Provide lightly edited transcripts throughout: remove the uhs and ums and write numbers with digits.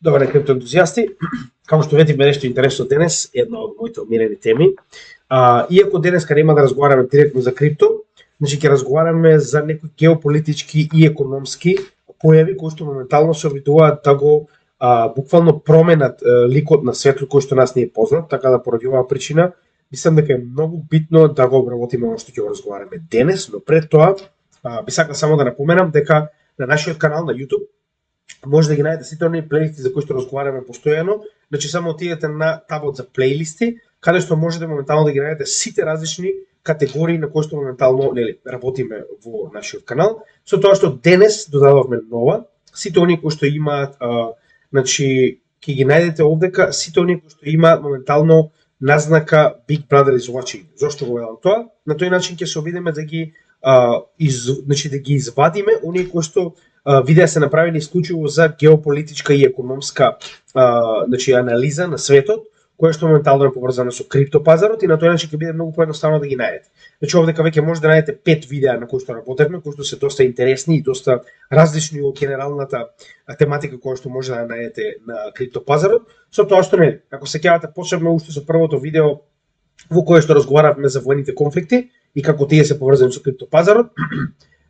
Добар ден, криптоентузијасти. Како што видите, нешто интересно денес, една од моите омилени теми. Иако денеска нема да разговараме директно за крипто, значи ќе разговараме за некои геополитички и економски појави кои што моментално се обидуваат да го буквално променат ликот на светот кој што нас не е познат, така да поради оваа причина мислам дека е многу битно да го обработиме оно што ќе го разговараме денес, но пред тоа би сакал само да напоменам дека на нашиот канал на YouTube може да ги најдете сите оние плейлисти за кои што разговараме постојано, значи само отидете на табот за плейлисти, каде што можете моментално да ги најдете сите различни категории на кои што моментално работиме во нашиот канал. Со тоа што денес додадовме нова, сите оние кои што имаат, значи ќе ги најдете овдека, сите оние кои што имаат моментално назнака Big Brother is watching. Зошто го велам тоа? На тој начин ќе се обидеме да ги значи да ги извадиме оние кои што видеа се направени исклучиво за геополитичка и економска значи анализа на светот, која што моментално е поврзана со криптопазарот и на тој начин ќе биде многу поедноставно да ги најдете. Значи овдека веќе може да најдете 5 видеа на кои што работевме, кои што се доста интересни и доста различни од генералната тематика која што може да најдете на криптопазарот. Со тоа што ако се сеќавате посебно уште со првото видео во кое што разговаравме за воените конфликти и како тие се поврзани со криптопазарот,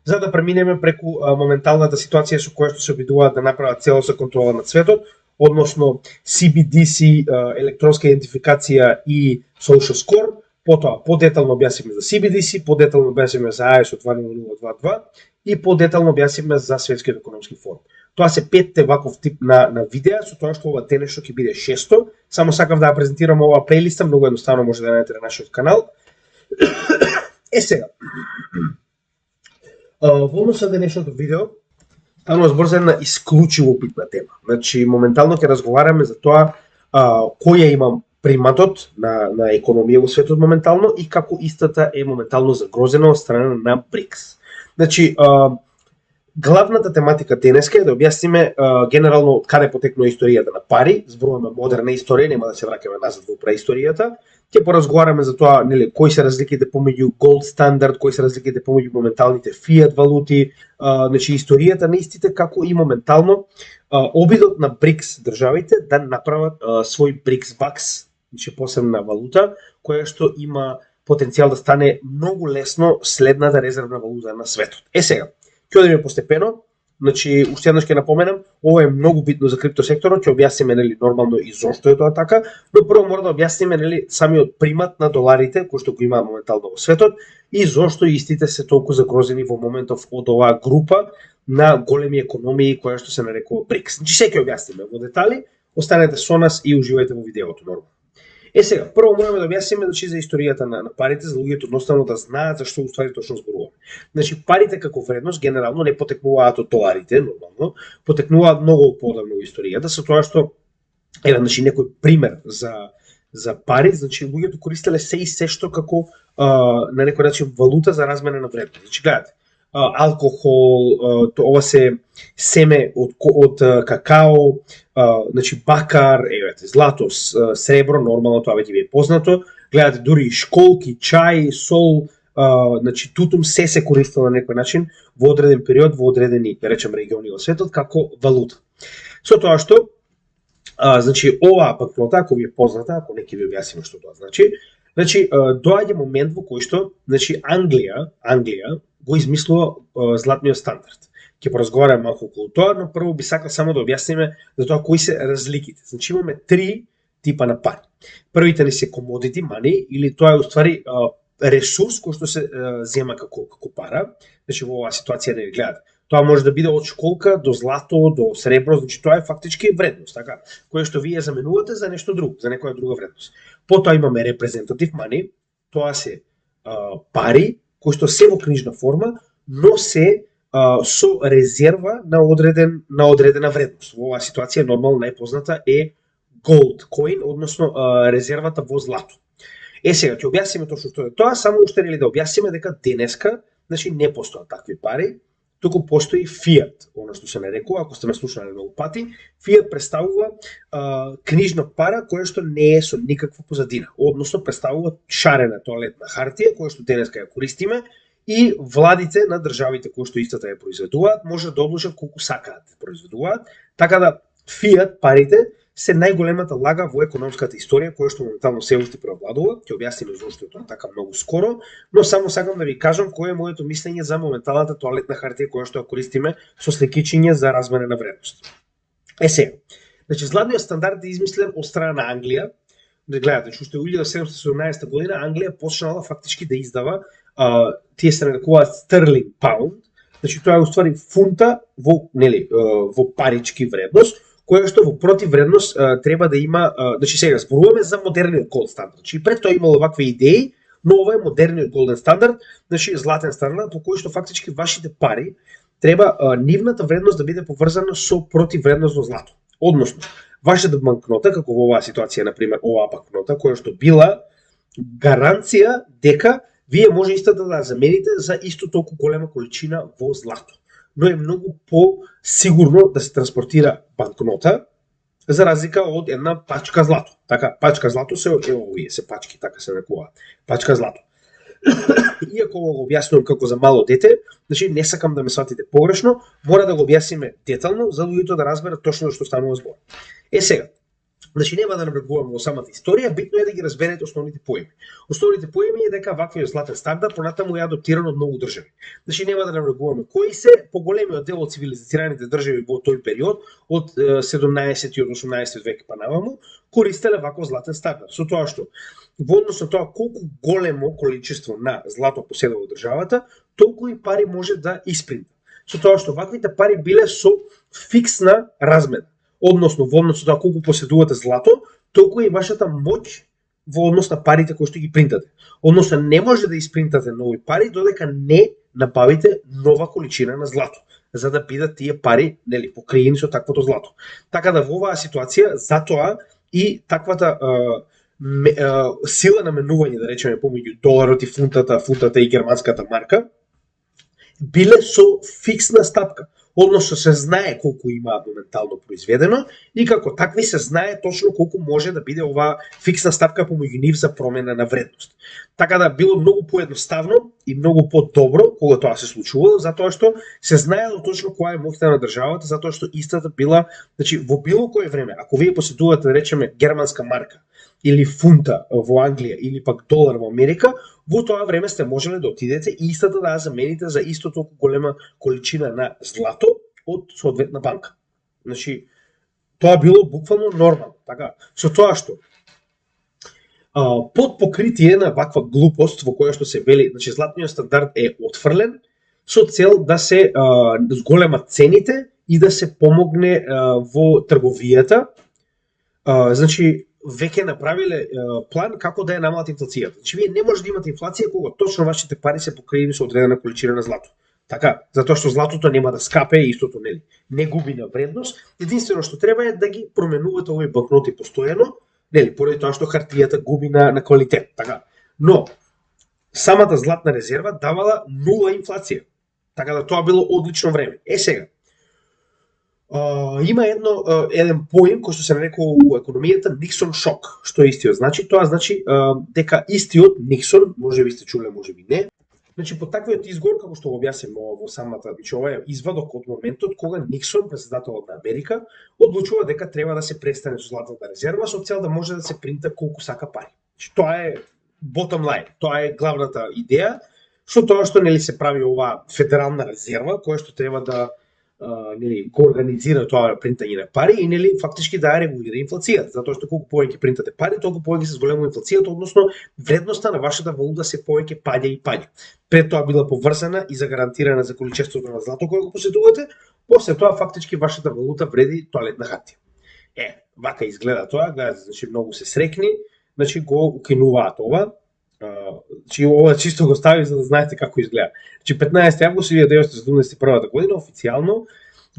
за да преминеме преку моменталната ситуација со која што се обидуваат да направат целосна контрола над светот, односно CBDC, електронска идентификација и social score. Потоа подетално објасниме за CBDC, подетално објасниме за ISO 20022 и подетално објасниме за Светскиот економски форум. Тоа се 5 ваков тип на видеа, со тоа што ова денешно ќе биде 6-то. Само сакав да ја презентирам оваа плейлиста, многу едноставно може да најдете на нашиот канал. Сега, во однос на денешното видео, станува збор за една исклучиво битна тема. Значи, моментално ќе разговараме за тоа кој ја има приматот на економија во светот моментално и како истата е моментално загрозена од страна на БРИКС. Значи, главната тематика денеска е да објасниме генерално од каде потекнува историјата на пари, зборуваме модерна историја, нема да се враќаме назад во преисторијата. Ќе поразговараме за тоа, кои се разликите помеѓу gold стандард, кои се разликите помеѓу моменталните фиат валути, значи историјата на истите, како и моментално обидот на БРИКС државите да направат свој БРИКС бакс, значи посебна валута, која што има потенцијал да стане многу лесно следната резервна валута на светот. Сега, ќе одиме постепено. Значи, уште еднаш ќе напоменам, ова е многу битно за криптосекторот, ќе објасниме нормално и зошто е тоа така, но прво мора да објасниме самиот примат на доларите кои што го има моментално во светот и зошто истите се толку загрозени во моментов од оваа група на големи економии која што се нарекува БРИКС. Значи, се ќе објасниме во детали, останете со нас и уживајте во видеото нормално. Сега, прво мораме да објасниме за историјата на парите, за луѓето едноставно да знаат зашто уствари точно зборуваме. Значи, парите како вредност генерално не потекнуваат од доларите, нормално, потекнуваат многу подамно во историјата, со тоа што значи некој пример за пари, значи луѓето користеле се и се што како на некој начин валута за размена на вредност. Значи, гледате, алкохол, ова се семе од какао, значи бакар, злато, сребро, нормално тоа веќе ви е познато. Гледате дури школки, чај, сол, значи тутум се користело на некој начин во одреден период, во одредени, да речем, региони во светот како валута. Со тоа што значи оваа банкнота, ако ви е позната, ако не ќе ви објасниме што тоа значи, доаѓа момент во кој што значи Англија го измислува златниот стандард. Ќе поразговараме малку околу тоа, но прво би сакал само да објасниме за тоа кои се разликите. Значи имаме 3 типа на пари. Првите ни се commodity money, или тоа е уствари ресурс кој што се зема како пара. Значи во оваа ситуација не гледате. Тоа може да биде од школка до злато, до сребро, значи тоа е фактички вредност, така, која што вие заменувате за нешто друго, за некоја друга вредност. Потоа имаме representative money, тоа се пари кои што се во книжна форма, но се со резерва на одредена вредност. Во оваа ситуација нормално најпозната е gold coin, односно резервата во злато. Сега ќе објасниме точно што е тоа, само уште да објасниме дека денеска, значи не постојат такви пари, туку постои фиат, оно што се нарекува, ако сте ме слушнале многу пати, фиат представува книжна пара која што не е со никаква позадина, односно представува шарена тоалетна хартија која што денеска ја користиме и владите на државите кои што истата ја произведуваат може да одлучат колку сакаат да произведуваат, така да фиат парите се најголемата лага во економската историја која што моментално се уште преовладува. Ќе објасниме зошто е тоа така многу скоро, но само сакам да ви кажам кое е моето мислење за моменталната тоалетна хартија која што ја користиме со слекичиња за разменена вредност. Сега, значи златниот стандард е измислен од страна на Англија. Да гледате, уште 1717 година Англија почнала фактички да издава тие се нарекуваат стерлинг паунд. Значи тоа е уствари фунта во парички вредност, која што во противвредност треба да има, значи сега зборуваме за модерниот голд стандард. Значи пред тоа имало вакви идеи, но ова е модерниот голден стандард, значи златен стандард по кој што фактички вашите пари треба нивната вредност да биде поврзана со противвредност во злато. Односно, вашата банкнота, како во оваа ситуација, например, оваа банкнота, која што била гаранција дека вие може истата да замените за исто толку голема количина во злато. Но е многу по-сигурно да се транспортира банкнота за разлика од една пачка злато. Така, пачка злато се овие се пачки, така се нарекуваат. Пачка злато. Иако го објаснувам како за мало дете, значи не сакам да ме сватите погрешно, мора да го објасниме детално за луѓето да разберат точно што станува збор. Сега, значи нема да навлегуваме во самата историја, битно е да ги разберете основните поими. Основните поими е дека ваквиот златен стандард понатаму е адаптиран од многу држави. Значи нема да навлегуваме кои се поголемиот дел од цивилизираните држави во тој период од 17 и од 18 век па наваму користеле ваков златен стандард. Со тоа што во однос на тоа колку големо количество на злато поседува државата, толку и пари може да испринта. Со тоа што ваквите пари биле со фиксна размена. Односно, во однос на тоа колку поседувате злато, толку и вашата моќ во однос на парите кои што ги принтате. Односно, не може да испринтате нови пари додека не набавите нова количина на злато, за да бидат тие пари, нели, покриени со таквото злато. Така да во оваа ситуација, затоа и таквата сила на менување, да речеме, помеѓу доларот и фунтата и германската марка, биле со фиксна стапка. Односно се знае колку има моментално произведено и како такви се знае точно колку може да биде оваа фиксна стапка помеѓу нив за промена на вредност. Така да било многу поедноставно и многу подобро кога тоа се случувало, затоа што се знаело точно која е моќта на државата, затоа што истата била, значи во било кое време, ако вие поседувате, да речеме, германска марка или фунта во Англија или пак долар во Америка, во тоа време сте можеле да отидете и истата да ја замените за исто толку голема количина на злато од соодветна банка. Значи, тоа било буквално нормално. Така, со тоа што под покритие на ваква глупост во која што се вели, значи златниот стандард е отфрлен со цел да се зголемат цените и да се помогне во трговијата. Значи, веќе направиле план како да ја намалат инфлацијата. Значи, вие не може да имате инфлација кога точно вашите пари се покриени со одредена количина на злато. Така, затоа што златото нема да скапе и истото не губи на вредност. Единствено што треба е да ги променувате овие банкноти постојано, поради тоа што хартијата губи на квалитет. Така. Но самата златна резерва давала нула инфлација. Така да тоа било одлично време. Сега, има еден поим кој што се нарекува у економијата Никсон шок. Што е истиот? Значи, тоа значи дека истиот Никсон, можеби сте чуле, можеби не. Значи, по таквиот изговор, како што го објасним во самата, значи ова е извадок од моментот кога Никсон, претседателот на Америка, одлучува дека треба да се престане со златната резерва со цел да може да се принта колку сака пари. Значи, тоа е bottom line, тоа е главната идеја, со тоа што се прави оваа федерална резерва која што треба да го организира тоа принтање на пари и фактички да регулира инфлацијата, затоа што колку повеќе принтате пари, толку повеќе се зголемува инфлацијата, односно вредноста на вашата валута се повеќе паѓа и паѓа. Пред тоа била поврзана и загарантирана за количеството на злато кое го поседувате, после тоа фактички вашата валута вреди тоалетна хартија. Вака изгледа тоа, гледате, значи многу се срекни, значи го укинуваат ова. Значи ова чисто го стави за да знаете како изгледа. Значи 15 август 1971 година официјално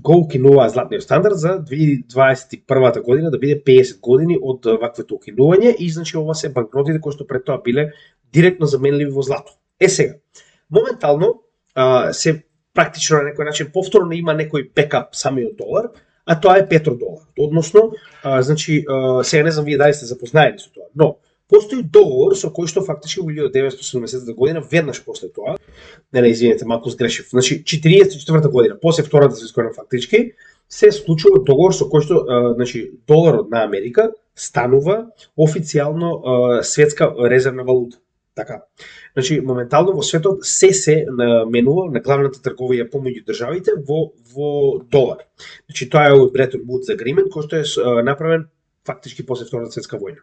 го укинуваа златниот стандард за 2021 година да биде 50 години од ваквото укинување и значи ова се банкнотите кои што пред тоа биле директно заменливи во злато. Сега, моментално се практично на некој начин повторно има некој бекап самиот долар, а тоа е петродолар. Односно, значи сега не знам вие дали сте запознаени со тоа, но постои договор со кој што фактички во 1970 година, веднаш после тоа, извинете, малку сгрешив, значи 44 година, после Втората светска война фактички, се склучува договор со кој што значи доларот на Америка станува официјално светска резервна валута. Така. Значи моментално во светот се наменува на главната трговија помеѓу државите во долар. Значи тоа е Бретон Вудс Agreement кој што е направен фактички после Втората светска војна.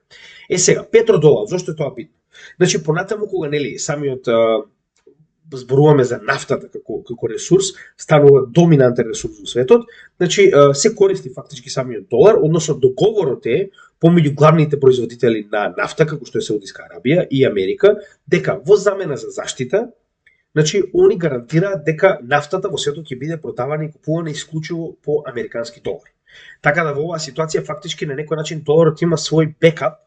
Сега петродолар, зошто е тоа битно? Значи понатаму кога нели самиот зборуваме за нафтата како ресурс, станува доминантен ресурс во светот, значи се користи фактички самиот долар, односно договорот е помеѓу главните производители на нафта, како што е Саудиска Арабија и Америка, дека во замена за заштита, значи они гарантираат дека нафтата во светот ќе биде продавана и купувана исклучиво по американски долар. Така да во оваа ситуација фактички на некој начин доларот има свој бекап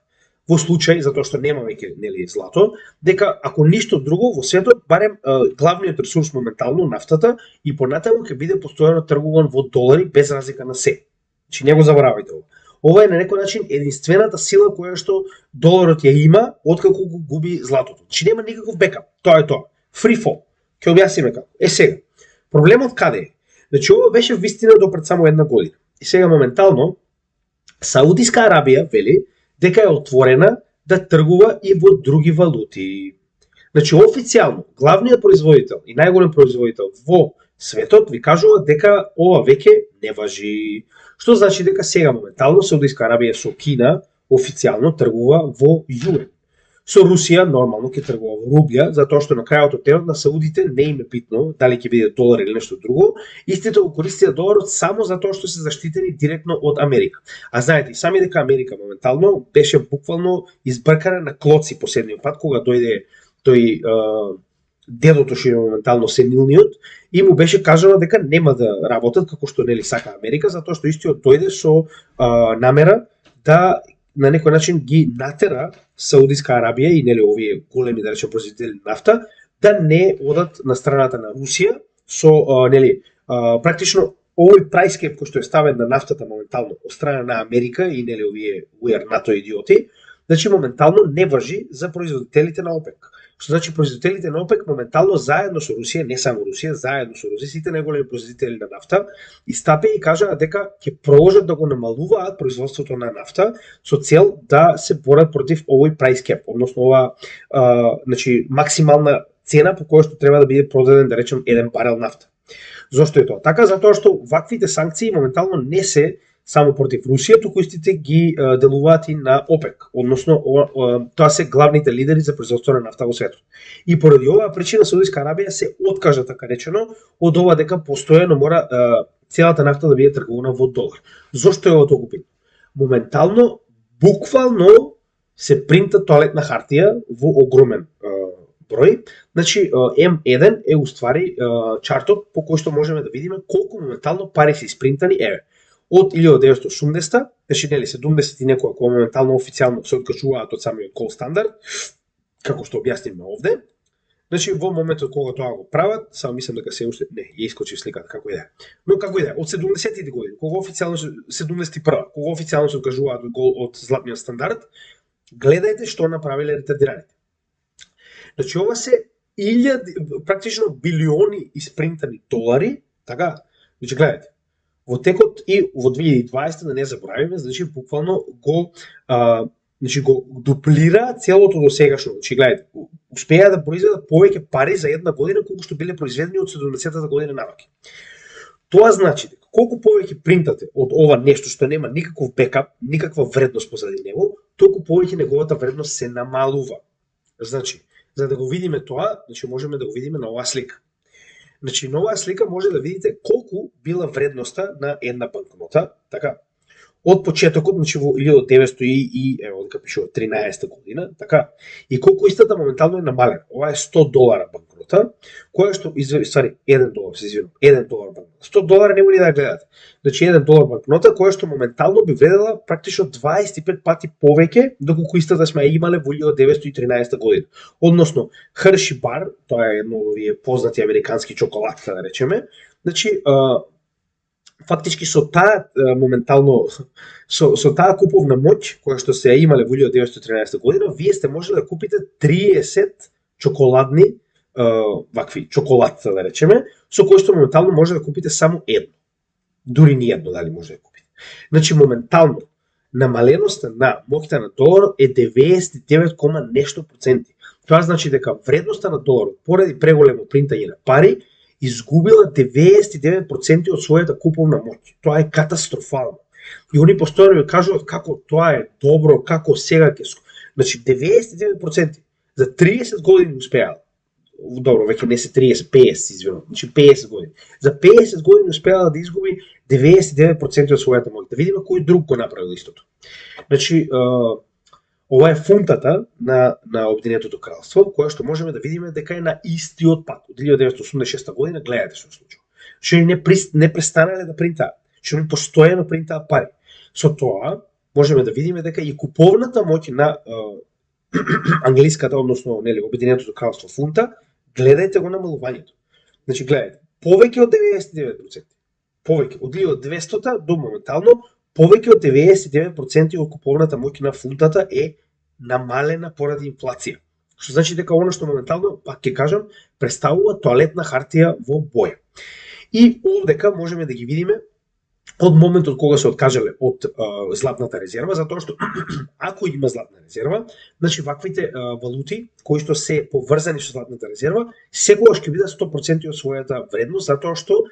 во случај затоа што нема веќе нели злато, дека ако ништо друго во светот барем главниот ресурс моментално нафтата и понатаму ќе биде постојано тргуван во долари без разлика на се. Значи не го заборавајте ова. Ова е на некој начин единствената сила која што доларот ја има откако го губи златото. Значи нема никаков бекап. Тоа е тоа. Free fall. Ќе објасниме како. Сега, проблемот каде е? Значи ова беше вистина до пред само една година. И сега моментално Саудиска Арабија вели дека е отворена да тргува и во други валути. Значи официјално главниот производител и најголем производител во светот ви кажува дека ова веќе не важи. Што значи дека сега моментално Саудиска Арабија со Кина официјално тргува во јуен. Со Русија нормално ќе тргува во рублја, затоа што на крајот од денот на саудите не им е битно дали ќе биде долар или нешто друго. Истите го користија доларот само затоа што се заштитени директно од Америка. А знаете, сами дека Америка моментално беше буквално избркана на клоци последниот пат кога дојде тој дедото што е моментално сенилниот и му беше кажано дека нема да работат како што нели сака Америка, затоа што истиот дојде со намера да на некој начин ги натера Саудиска Арабија и нели овие големи да речем производители нафта да не одат на страната на Русија со нели практично овој прайс кеп кој што е ставен на нафтата моментално од страна на Америка и нели овие we are НАТО идиоти, значи моментално не важи за производителите на ОПЕК. Што значи производителите на ОПЕК моментално заедно со Русија, не само Русија, заедно со Русија, сите најголеми производители на нафта истапи и кажаа дека ќе продолжат да го намалуваат производството на нафта со цел да се борат против овој прайс кеп, односно ова значи максимална цена по која што треба да биде продаден да речем еден барел нафта. Зошто е тоа? Така затоа што ваквите санкции моментално не се само против Русија, туку истите ги делуваат и на ОПЕК, односно тоа се главните лидери за производство на нафта во светот. И поради оваа причина Саудиска Арабија се откажа така речено од ова дека постојано мора целата нафта да биде тргувана во долар. Зошто е ова толку битно? Моментално буквално се принта тоалетна хартија во огромен број. Значи М1 е уствари чартот по кој што можеме да видиме колку моментално пари се испринтани од 1980, значи нели 70 и некоја кога моментално официјално се откажуваат од самиот гол стандард, како што објасниме овде. Значи во моментот кога тоа го прават, само мислам дека се уште не, ја искочи сликата како иде. Но како иде, од 70-тите години, кога официјално 71, кога официјално се откажуваат од гол од златниот стандард, гледајте што направиле ретардираните. Значи ова се практично билиони испринтани долари, така? Значи гледајте. Во текот и во 2020 да не заборавиме, значи буквално го дуплира целото досегашно. Значи гледајте, успеа да произведат повеќе пари за една година колку што биле произведени од 70-та година наваќе. Тоа значи дека колку повеќе принтате од ова нешто што нема никаков бекап, никаква вредност позади него, толку повеќе неговата вредност се намалува. Значи, за да го видиме тоа, значи можеме да го видиме на оваа слика. Значи, на оваа слика може да видите колку била вредноста на една банкнота, така, од почетокот, значи во 1900 и ево дека пишува 13 година, така, и колку истата моментално е намалена. Ова е $100 банкнота, која што ствари $1, се извинувам, $1 банкнота. $100 не може да гледате. Значи $1 банкнота која што моментално би вредела практично 25 пати повеќе доколку истата сме имале во 1913 година. Односно, Hershey Bar, тоа е едно од овие познати американски чоколадки, да речеме, значи фактички со таа моментално со таа куповна моќ која што се имале во 1913 година, вие сте можеле да купите 30 чоколадни вакви чоколадки, да речеме, со кои што моментално може да купите само едно. Дури ни едно дали може да купите. Значи моментално намаленоста на моќта на доларот е 99, нешто проценти. Тоа значи дека вредноста на доларот поради преголемо принтање на пари изгубила 99% од својата куповна моќ. Тоа е катастрофално. И они постојано ми кажуваат како тоа е добро, како сега ќе. Значи 99% за 30 години успеал. Добро, веќе не се 30, 50, извинувам. Значи 50 години. За 50 години успеала да изгуби 99% од својата моќ. Да видиме кој друг го направил истото. Значи, ова е фунтата на Обединетото кралство, која што можеме да видиме дека е на истиот пат. Од 1986 година гледате што се случува. Што не престанале да принтаат, што не постојано принтаат пари. Со тоа можеме да видиме дека и куповната моќ на англиската, односно нели Обединетото кралство фунта, гледајте го намалувањето. Значи гледајте, повеќе од 99%. Повеќе од 1200 до моментално повеќе од 99% од куповната моќ на фунтата е намалена поради инфлација. Што значи дека оно што моментално, пак ќе кажам, представува тоалетна хартија во боја. И овдека можеме да ги видиме од моментот кога се откажале од златната резерва, затоа што ако има златна резерва, значи ваквите валути кои што се поврзани со златната резерва, секогаш ќе бидат 100% од својата вредност, затоа што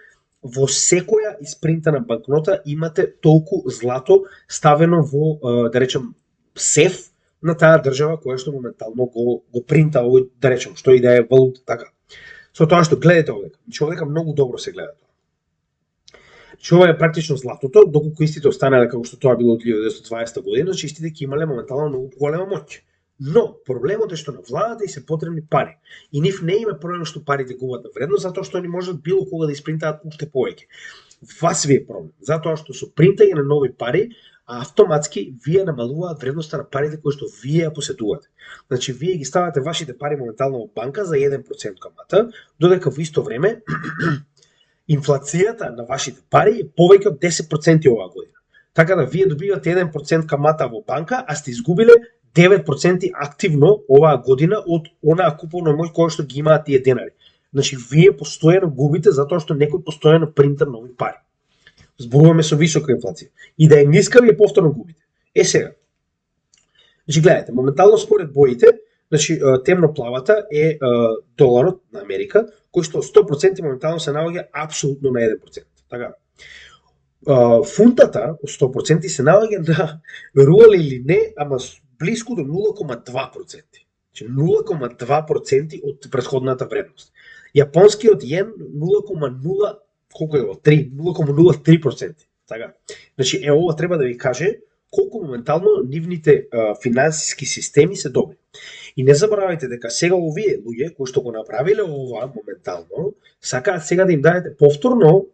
во секоја испринтана банкнота имате толку злато ставено во, да речем, сеф на таа држава која што моментално го принта овој, да речем, што и да е валута, така. Со тоа што гледате овдека, значи овдека многу добро се гледа тоа. Значи ова е практично златото, доколку истите останале како што тоа било од 1920 година, значи истите ќе имале моментално многу поголема моќ. Но проблемот е што на владата и се потребни пари. И нив не има проблем што парите губат на вредност, затоа што они можат било кога да испринтаат уште повеќе. Вас ви е проблем, затоа што со принтање на нови пари, автоматски вие намалуваат вредноста на парите кои што вие ја поседувате. Значи вие ги ставате вашите пари моментално во банка за 1% камата, додека во исто време инфлацијата на вашите пари е повеќе од 10% оваа година. Така да вие добивате 1% камата во банка, а сте изгубиле 9% активно оваа година од онаа куповна моќ која што ги имаат тие денари. Значи вие постојано губите затоа што некој постојано принта нови пари. Зборуваме со висока инфлација. И да е ниска, вие повторно губите. Сега. Значи гледате, моментално според боите, значи темноплавата е доларот на Америка, кој што 100% моментално се наоѓа апсолутно на 1%. Така. Фунтата од 100% се наоѓа на, верували или не, ама близко до 0,2%. Значи 0,2% од претходната вредност. Јапонскиот јен 0,0, колку е во 3, 0,03%. Така. Значи ова треба да ви каже колку моментално нивните финансиски системи се добри. И не заборавајте дека сега овие луѓе кои што го направиле ова моментално, сакаат сега да им дадете повторно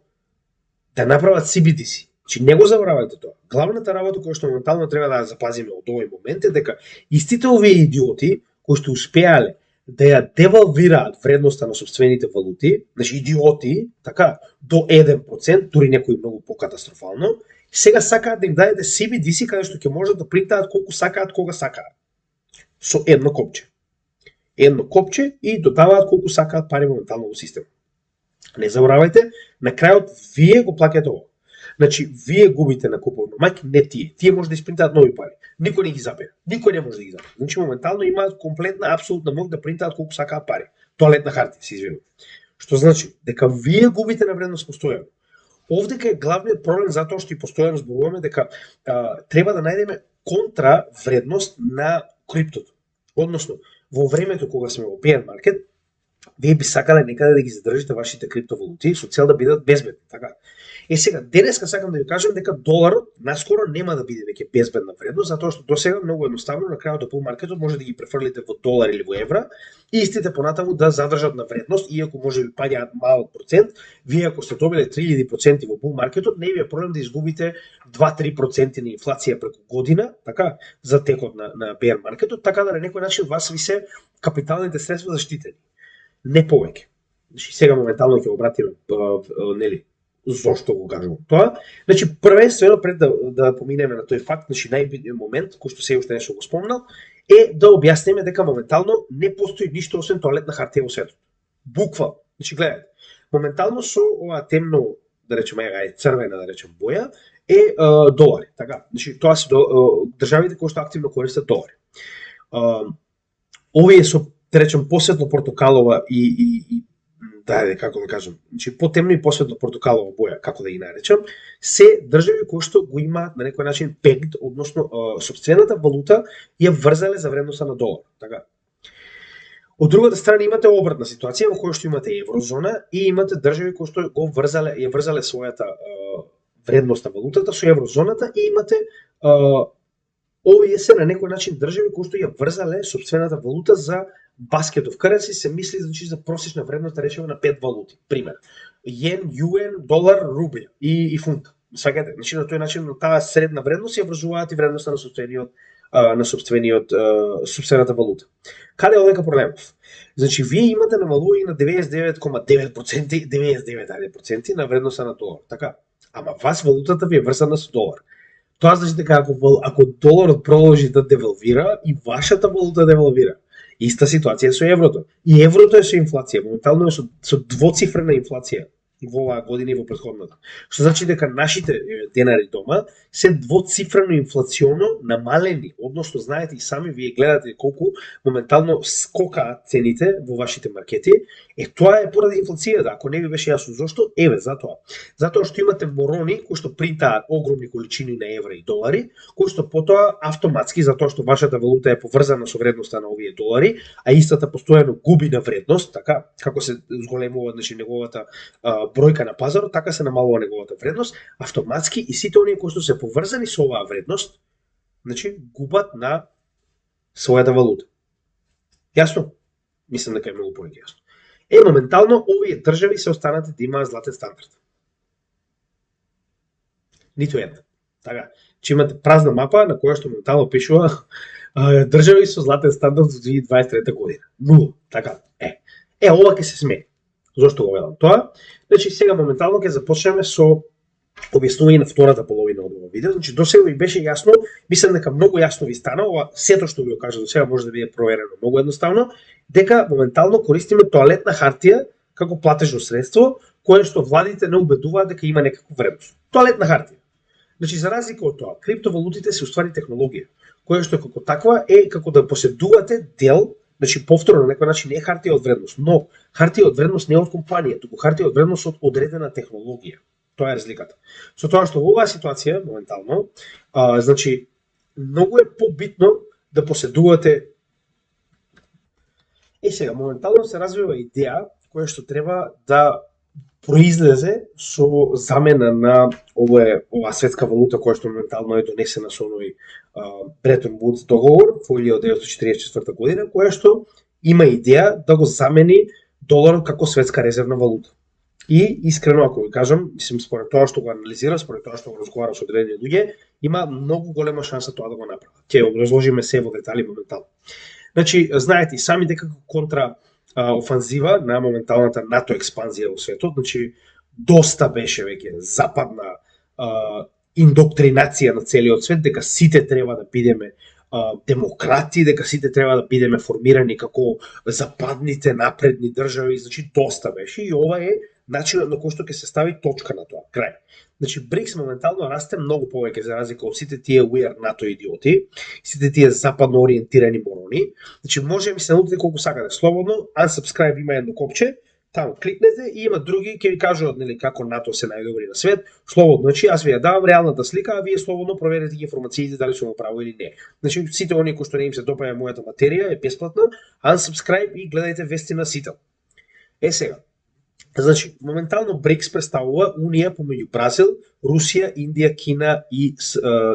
да направат CBDC. Значи не го заборавајте тоа. Главната работа која што моментално треба да ја запазиме од овој момент е дека истите овие идиоти кои што успеале да ја девалвираат вредноста на собствените валути, значи идиоти, така, до 1%, дури некои многу покатастрофално, сега сакаат да им дадете CBDC каде што ќе можат да принтаат колку сакаат, кога сакаат. Со едно копче. Едно копче и додаваат колку сакаат пари моментално во системот. Не заборавајте, на крајот вие го плаќате ова. Значи, вие губите на куповна моќ, не тие. Тие може да испринтаат нови пари. Никој не ги забере. Никој не може да ги забере. Значи, моментално имаат комплетна, апсолутна моќ да принтаат колку сакаат пари. Тоалетна хартија, се извинувам. Што значи, дека вие губите на вредност постојано. Овдека е главниот проблем затоа што и постојано зборуваме дека треба да најдеме контра вредност на криптото. Односно, во времето кога сме во bear market, вие би сакале некаде да ги задржите вашите криптовалути со цел да бидат безбедни, така. Сега, денеска сакам да ви кажам дека доларот наскоро нема да биде веќе безбедна вредност, затоа што досега многу едноставно на крајот од булмаркетот може да ги префрлите во долар или во евра и истите понатаму да задржат на вредност, иако може би паѓаат малку процент, вие ако сте добиле 3000% во булмаркетот, не ви е проблем да изгубите 2-3% на инфлација преку година, така, за текот на bear маркетот, така да на некој начин вас ви се капиталните средства заштитени. Не повеќе. Значи сега моментално ќе обратиме нели зошто го кажувам тоа. Значи првенствено пред да поминеме на тој факт, значи најбитниот момент кој што се уште не сум го спомнал е да објасниме дека моментално не постои ништо освен тоалетна хартија во светот. Буквално. Значи гледајте, моментално со ова темно, да речеме, црвена, да речем, боја, е долари. Така, значи тоа се државите кои што активно користат долари. Овие со, да речем, посветло портокалова и како да кажам, значи потемно и посветло портокалова боја, како да ги наречам, се држави кои што го имаат на некој начин пегд, односно сопствената валута ја врзале за вредноста на долар. Така. Од другата страна имате обратна ситуација во која што имате еврозона и имате држави кои што го ја врзале својата вредност на валутата со еврозоната и имате овие се на некој начин држави кои што ја врзале сопствената валута за basket of currency, се мисли значи за просечна вредност да речеме на 5 валути, пример. Јен, юен, долар, рубља и фунт. Сваќате, значи на тој начин на таа средна вредност ја врзуваат и вредноста на сопствената валута. Каде е овдека проблемов? Значи вие имате намалување на 99,9%, 99% на вредноста на долар, така? Ама вас валутата ви е врзана со долар. Тоа значи дека ако доларот продолжи да девалвира и вашата валута девалвира. Иста ситуација со еврото. И еврото е со инфлација, моментално е со двоцифрена инфлација во оваа година и во претходната. Што значи дека нашите денари дома се двоцифрено инфлационо намалени, односно знаете и сами вие гледате колку моментално скокаат цените во вашите маркети, тоа е поради инфлацијата. Ако не ви беше јасно зошто, затоа. Затоа што имате морони кои што принтаат огромни количини на евра и долари, кои што потоа автоматски, затоа што вашата валута е поврзана со вредноста на овие долари, а истата постојано губи на вредност, така како се зголемува значи неговата бројка на пазарот, така се намалува неговата вредност, автоматски и сите оние кои што се поврзани со оваа вредност, значи губат на својата валута. Јасно? Мислам дека е многу повеќе јасно. Моментално овие држави се останати да имаат златен стандард. Ниту една. Така, че имате празна мапа на која што моментално пишува држави со златен стандард во 2023 година. Нула. Така, ова ќе се смени. Зошто го велам тоа? Значи сега моментално ќе започнеме со објаснување на втората половина од ова видео. Значи досега ви беше јасно, мислам дека многу јасно ви стана, ова сето што ви го кажа досега може да биде проверено многу едноставно, дека моментално користиме тоалетна хартија како платежно средство, кое што владите не убедуваат дека има некаква вредност. Тоалетна хартија. Значи за разлика од тоа, криптовалутите се уствари технологија, која што како таква е како да поседувате дел. Значи, повторно, на некој начин не е хартија од вредност, но хартија од вредност не е од компанија, туку хартија од вредност од одредена технологија. Тоа е разликата. Со тоа што во оваа ситуација, моментално, значи, многу е побитно да поседувате. Сега, моментално се развива идеја која што треба да произлезе со замена на оваа светска валута која што моментално е донесена со оној Бретон Вудс договор во 1944 година, која што има идеја да го замени доларот како светска резервна валута. И искрено ако ви кажам, мислам според тоа што го анализира, според тоа што го разговара со одредени луѓе, има многу голема шанса тоа да го направат. Ќе образложиме се во детали моментално. Значи, знаете и сами дека контра офанзива на моменталната НАТО експанзија во светот, значи доста беше веќе западна индоктринација на целиот свет дека сите треба да бидеме демократи, дека сите треба да бидеме формирани како западните напредни држави, значи доста беше и ова е начинот на кој што ќе се стави точка на тоа, крај. Значи БРИКС моментално расте многу повеќе за разлика од сите тие weird НАТО идиоти, сите тие западно ориентирани морони. Значи може ми се наутите колку сакате слободно, unsubscribe има едно копче, таму кликнете и има други ќе ви кажуваат нели како НАТО се најдобри на свет. Слободно, значи аз ви ја давам реалната слика, а вие слободно проверете ги информациите дали сум право или не. Значи сите оние кои што не им се допаѓа мојата материја е бесплатна, unsubscribe и гледајте вести на Сител. Сега. Значи, моментално БРИКС представува унија помеѓу Бразил, Русија, Индија, Кина и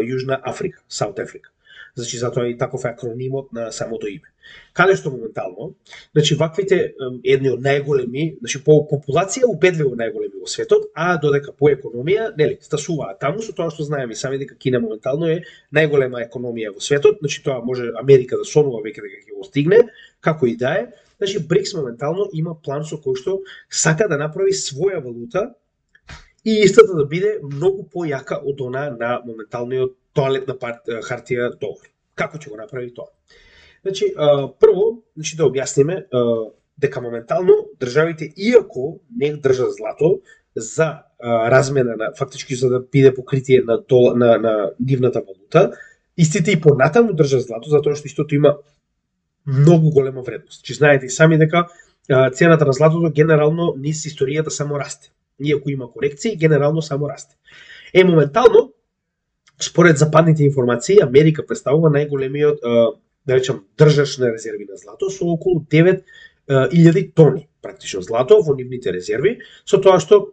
Јужна Африка, Саут Африка. Значи, затоа и таков е акронимот на самото име. Каде што моментално, значи, ваквите едни од најголеми, значи, по популација убедливо најголеми во светот, а додека по економија, нели, стасуваат таму, со тоа што знаеме и сами дека Кина моментално е најголема економија во светот, значи, тоа може Америка да сонува веќе дека ќе го стигне, како и да е. Значи, БРИКС моментално има план со кој што сака да направи своја валута и истата да биде многу појака од она на моменталниот тоалетна хартија долар. Како ќе го направи тоа? Значи, прво, значи да објасниме дека моментално државите, иако не држат злато, за размена на фактички за да биде покритие на нивната валута. Истите и понатаму држат злато затоа што истото има многу голема вредност. Че знаете и сами дека цената на златото генерално низ историјата само расте. Иако има корекции, генерално само расте. Моментално, според западните информации, Америка представува најголемиот, да речем, држач на резерви на злато со околу 9.000 тони практично злато во нивните резерви, со тоа што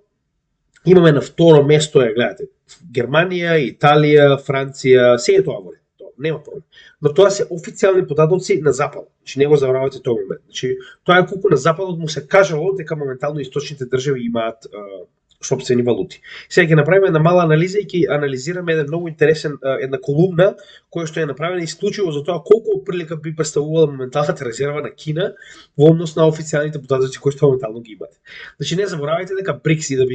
имаме на второ место, гледате, Германија, Италија, Франција, се е тоа во ред. Нема проблем. Но тоа се официјални податоци на запад. Значи не го заборавате тој момент. Значи тоа е колку на западот му се кажало дека моментално источните држави имаат сопствени валути. Сега ќе направиме една мала анализа и ќе анализираме еден многу интересен една колумна која што е направена исклучиво за тоа колку прилика би представувала моменталната резерва на Кина во однос на официјалните податоци кои што моментално ги имате. Значи не заборавајте дека БРИКС и да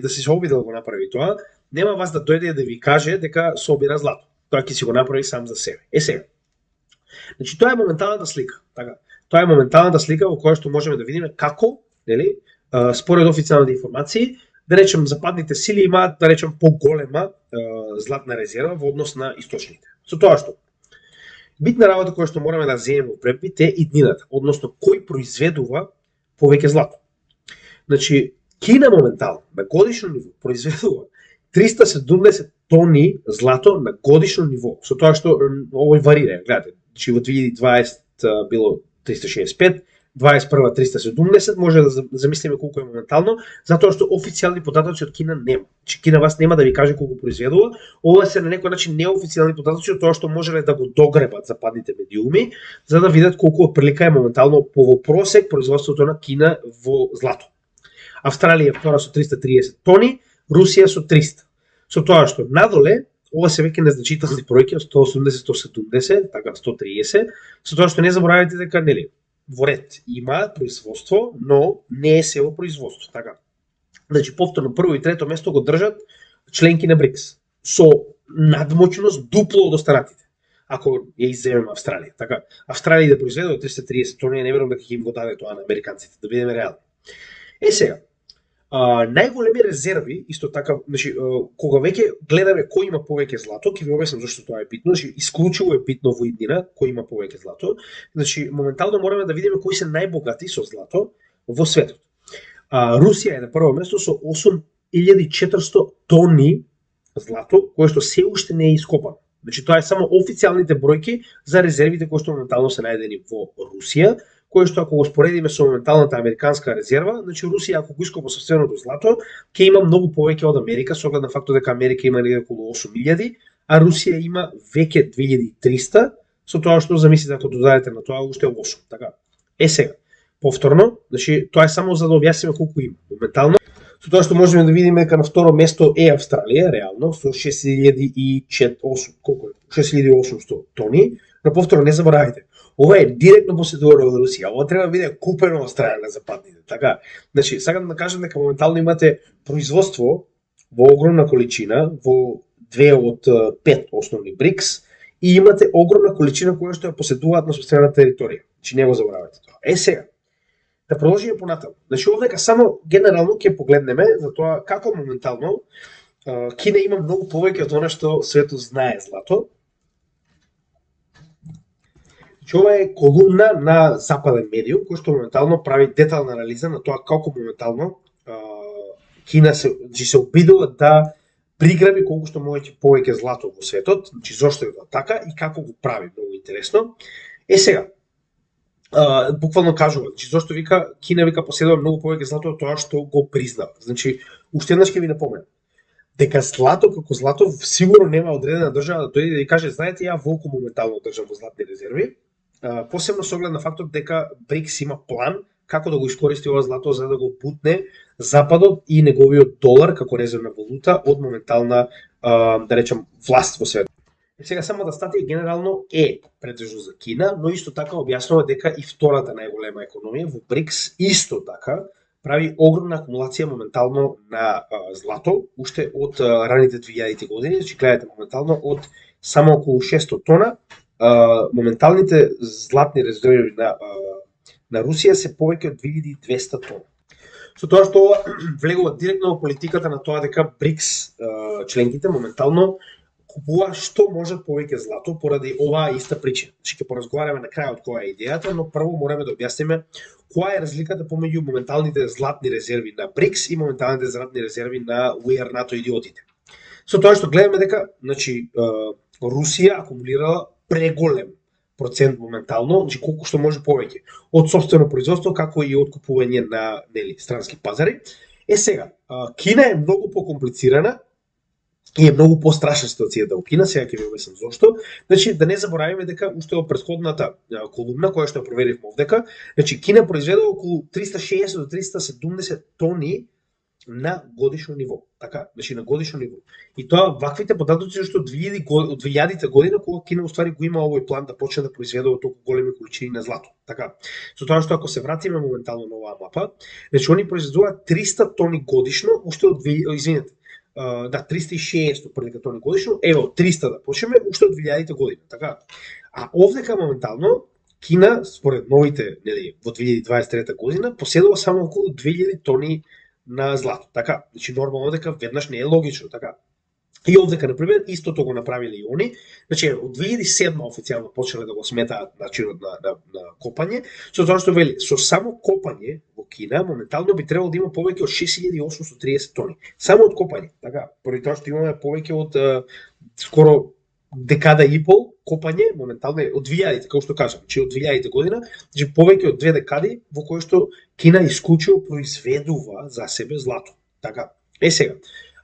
се обиде да го направи тоа, нема вас да дојде да ви каже дека собира злато. Тоа ќе си го направи сам за себе. Сега. Значи тоа е моменталната слика, така. Тоа е моменталната слика во која што можеме да видиме како, нели, според официјалните информации, да речем западните сили имаат, да речем, поголема златна резерва во однос на источните. Со тоа што битна работа која што мораме да земеме во предвид е иднината, односно кој произведува повеќе злато. Значи Кина моментално на годишно ниво произведува 370 тони злато на годишно ниво, со тоа што овој варира, гледате, значи во 2020 било 365, 21 370, може да замислиме колку е моментално, затоа што официјални податоци од Кина нема. Значи Кина вас нема да ви каже колку произведува, ова се на некој начин неофицијални податоци од тоа што можеле да го догребат западните медиуми, за да видат колку прилика е моментално по просек производството на Кина во злато. Австралија втора со 330 тони, Русија со 300. Со тоа што надоле, ова се веќе незначителни бројки, 180, 170, така 130, со тоа што не заборавајте дека нели во ред има производство, но не е се во производство, така. Значи повторно прво и трето место го држат членки на БРИКС со надмочност дупло од останатите. Ако ја изземеме Австралија, така. Австралија да произведува 330 тони, не верувам дека ќе им го даде тоа на американците, да бидеме реални. Сега, најголеми резерви, исто така, значи, кога веќе гледаме кој има повеќе злато, ќе ви објаснам зашто тоа е битно, значи, исклучиво е битно во иднина кој има повеќе злато, значи, моментално мораме да видиме кои се најбогати со злато во светот. Русија е на прво место со 8400 тони злато, кое што се уште не е ископано. Значи, тоа е само официјалните бројки за резервите кои што моментално се најдени во Русија, кој што ако го споредиме со моменталната американска резерва, значи Русија ако го ископа сопственото злато, ќе има многу повеќе од Америка, со оглед на фактот дека Америка има некаде околу 8000, а Русија има веќе 2300, со тоа што замислите ако додадете на тоа уште 8, така. Сега, повторно, значи тоа е само за да објасниме колку има. Моментално, со тоа што можеме да видиме дека на второ место е Австралија, реално, со 6800 тони, но повторно не заборавајте. Ова е директно поседувано од Русија. Ова треба да биде купено од страна на западните, така. Значи, сакам да кажам дека моментално имате производство во огромна количина во 2 од 5 основни БРИКС и имате огромна количина која што ја поседуваат на сопствена територија. Значи не го заборавајте тоа. Сега, да продолжиме понатаму. Значи овдека само генерално ќе погледнеме за тоа како моментално Кина има многу повеќе од она што светот знае злато. Значи ова е колумна на западен медиум кој што моментално прави детална анализа на тоа како моментално Кина се обидува да приграби колку што може повеќе злато во светот, значи зошто е тоа така и како го прави, многу интересно. Сега, буквално кажува, значи зошто вика Кина поседува многу повеќе злато од тоа што го признава. Значи, уште еднаш ќе ви напоменам дека злато како злато сигурно нема одредена држава да дојде да ви каже знаете ја волку моментално држам во златни резерви, посебно со оглед на фактот дека БРИКС има план како да го искористи ова злато за да го бутне Западот и неговиот долар како резервна валута од моментална, да речем, власт во светот. Сега само да статија генерално е претежно за Кина, но исто така објаснува дека и втората најголема економија во БРИКС исто така прави огромна акумулација моментално на злато, уште од раните 2000 години, значи гледате моментално од само околу 600 тона, моменталните златни резерви на Русија се повеќе од 2200 тона. со тоа што влегува директно во политиката на тоа дека БРИКС членките моментално купува што може повеќе злато поради оваа иста причина. Значи ќе поразговараме на крајот која е идејата, но прво мораме да објасниме која е разликата помеѓу моменталните златни резерви на БРИКС и моменталните златни резерви на We Are НАТО идиотите. Со тоа што гледаме дека, значи, Русија акумулирала преголем процент моментално, значи колку што може повеќе од сопствено производство, како и од купување на странски пазари. Сега, Кина е многу покомплицирана и е многу пострашна ситуацијата во Кина, сега ќе ви објаснам зошто. Значи, да не заборавиме дека уште во претходната колумна, која што ја проверивме овдека, значи Кина произведува околу 360 до 370 тони на годишно ниво, така, значи на годишно ниво. И тоа ваквите податоци што од 2000-те година кога Кина уствари го има овој план да почне да произведува толку големи количини на злато, така. Со тоа што ако се вратиме моментално на оваа мапа, значи они произведуваат 300 тони годишно уште од 360 прилика тони годишно, ево 300 да почнеме уште од 2000-те година, така. А овдека моментално Кина според новите, во 2023 година поседува само околу 2000 тони на злато, така. Значи нормално дека веднаш не е логично, така. И овдека, например, истото го направиле и они. Значи, од 2007 официјално почнале да го сметаат начинот на копање, со тоа што вели, со само копање во Кина моментално би требало да има повеќе од 6830 тони. Само од копање, така. Поради тоа што имаме повеќе од скоро декада и пол копање, моментално од 2000-те, како што кажам, значи од 2000-те година, значи повеќе од 2 декади во кои што Кина исклучиво произведува за себе злато. Така. Сега,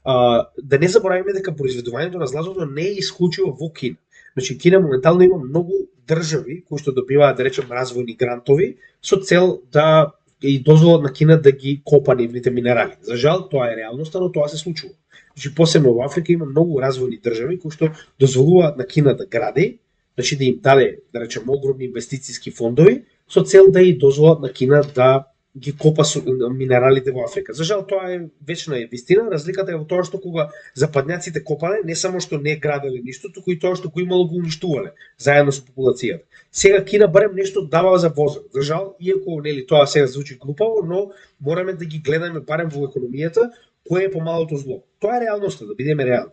да не забораваме дека произведувањето на златото не е исклучиво во Кина. Значи Кина моментално има многу држави кои што добиваат, да речем, развојни грантови со цел да и дозволат на Кина да ги копа нивните минерали. За жал, тоа е реалноста, но тоа се случува. Значи посебно во Африка има многу развојни држави кои што дозволуваат на Кина да гради, значи да им даде, да речем, огромни инвестициски фондови со цел да и дозволат на Кина да ги копа минералите во Африка. За жал, тоа е вечна вистина. Разликата е во тоа што кога западњаците копале, не само што не граделе ништо, туку и тоа што го имало го уништувале заедно со популацијата. Сега Кина барем нешто давала за воза. За жал, иако тоа сега звучи глупаво, но мораме да ги гледаме барем во економијата кој е помалото зло. Тоа е реалноста, да бидеме реални.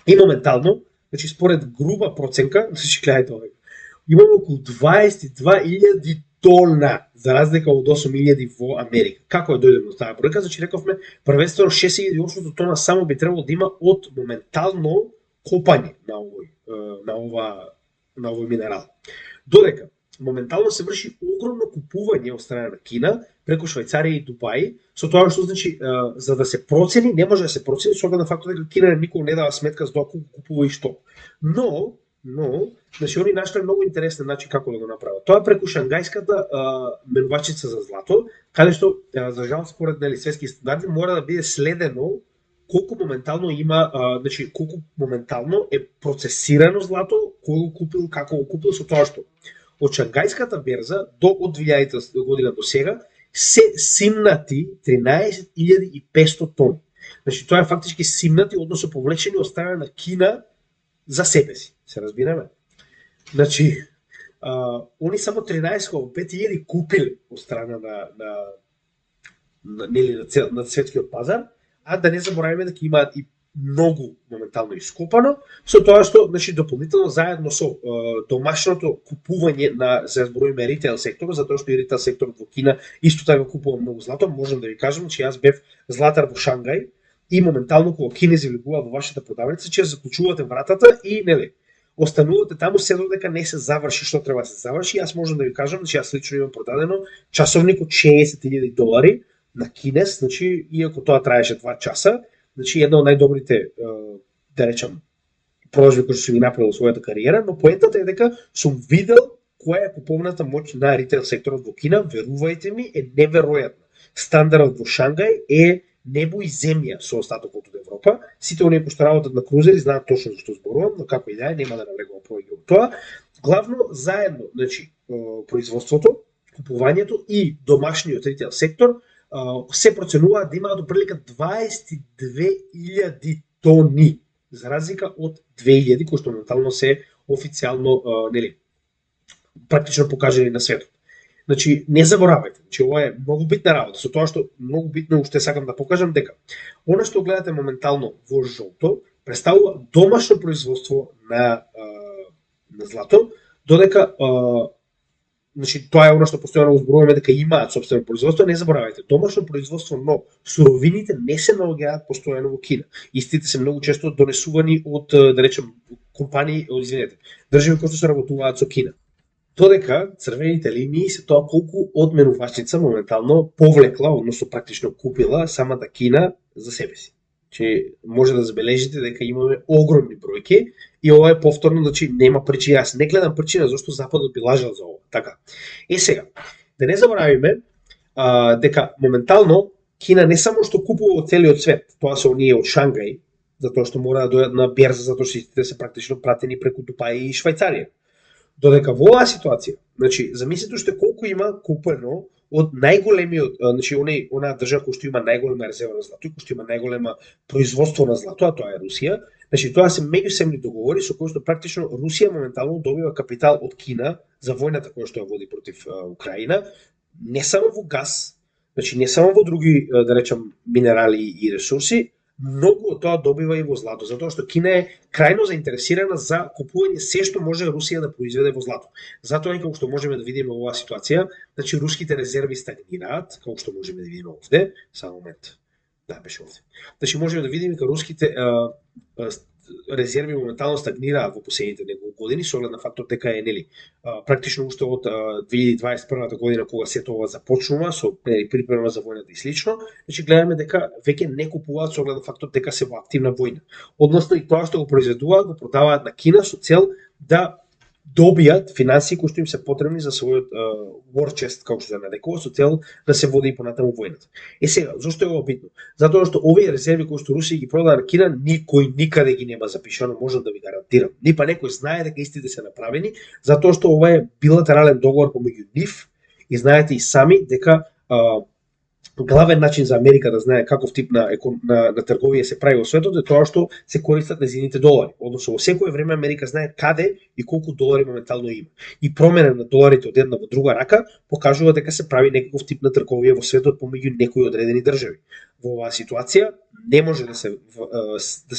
И моментално, значи според груба проценка, значи гледајте ова, имаме околу 22.000 тона, за разлика од 8.000 во Америка. Како е дојдено до таа бројка? Значи рековме првенствено 6.800 тона само би требало да има од моментално копање на овој минерал. Додека моментално се врши огромно купување од страна на Кина преку Швајцарија и Дубај, со тоа што значи за да се процени, не може да се процени со оглед на фактот дека Кина никога не дава сметка за тоа колку купува и што. Но значи они нашле многу интересен начин како да го направат. Тоа преку шангајската менувачица за злато, каде што за жал според светски стандарди мора да биде следено колку моментално има, значи колку моментално е процесирано злато, кој го купил, како го купил, со тоа што од шангајската берза од 2000 година до сега се симнати 13.500 тони. Значи тоа е фактички симнати, односно повлечени од страна на Кина за себе си, се разбираме. Значи, они само 13.500 купили од страна на светскиот пазар, а да не забораваме дека имаат и многу моментално ископано, со тоа што, значи, дополнително заедно со домашното купување се збориме ритейл сектор, затоа што и ритейл секторот во Кина исто така купува многу злато, можам да ви кажам, че јас бев златар во Шангај и моментално кога кинези влегуваат во вашата продавница, че заклучувате вратата и останувате таму се додека не се заврши што треба да се заврши. Јас можам да ви кажам, значи јас лично имам продадено часовник од $60,000 на кинез, значи иако тоа траеше 2 часа, значи една од најдобрите, да речам, продажби кои што сум ги направил во својата кариера, но поентата е дека сум видел која е куповната моќ на ритейл секторот во Кина, верувајте ми, е неверојатна. Стандардот во Шангај е небо и земја со остатокот од Европа. Сите оние кои што работат на крузери знаат точно за што зборувам, но како и да е, нема да навлегувам повеќе во тоа. Главно заедно, значи, производството, купувањето и домашниот ритейл сектор се проценуваат да имаат прилика 22.000 тони, за разлика од 2.000 кои што моментално се официјално практично покажани на светот. Значи, не заборавајте, значи ова е многу битна работа, со тоа што многу битно уште сакам да покажам дека она што гледате моментално во жолто представува домашно производство на злато, додека значи тоа е она што постојано зборуваме дека имаат сопствено производство, не заборавајте, домашно производство, но суровините не се наоѓаат постојано во Кина. Истите се многу често донесувани од, да речем, компании, извинете, држави кои што се работуваат со Кина. Додека црвените линии се тоа колку од менувачница моментално повлекла, односно практично купила самата Кина за себе си. Че може да забележите дека имаме огромни бројки и ова е повторно, значи нема причина. Јас не гледам причина зашто Западот би лажал за ова. Така. Сега, да не заборавиме дека моментално Кина не само што купува од целиот свет, тоа се оние од Шангај, затоа што мора да дојдат на берза, затоа што истите се практично пратени преку Дупај и Швајцарија. Додека во оваа ситуација, значи замислете уште колку има купено од најголемиот, значи онаа држава која што има најголема резерва на злато, која што има најголема производство на злато, а тоа е Русија. Значи тоа се меѓусемни договори со кои што практично Русија моментално добива капитал од Кина за војната која што ја води против Украина, не само во газ, значи не само во други, да речам, минерали и ресурси, многу од тоа добива и во злато, затоа што Кина е крајно заинтересирана за купување се што може Русија да произведе во злато. Затоа и како што можеме да видиме во оваа ситуација, значи руските резерви стагнираат, како што можеме да видиме овде, само момент. Да, беше овде. Значи можеме да видиме дека руските резерви моментално стагнираат во последните неколку години со оглед на фактот дека е практично уште од 2021 година кога сето ова започнува со припрема за војната и слично, значи гледаме дека веќе не купуваат со оглед на фактот дека се во активна војна. Односно и тоа што го произведуваат го продаваат на Кина со цел да добијат финансии кои што им се потребни за својот war chest, како што се нарекува, со цел да се води и понатаму војната. Сега, зошто е ова битно? Затоа што овие резерви кои што Русија ги продаде на Кина, никој никаде ги нема запишано, можам да ви гарантирам. Ни па некој знае дека истите се направени, затоа што ова е билатерален договор помеѓу нив и знаете и сами дека главен начин за Америка да знае каков тип на трговија се прави во светот е тоа што се користат нејзините долари. Односно во секое време Америка знае каде и колку долари моментално има. И промена на доларите од една во друга рака покажува дека се прави некаков тип на трговија во светот помеѓу некои одредени држави. Во оваа ситуација не може да се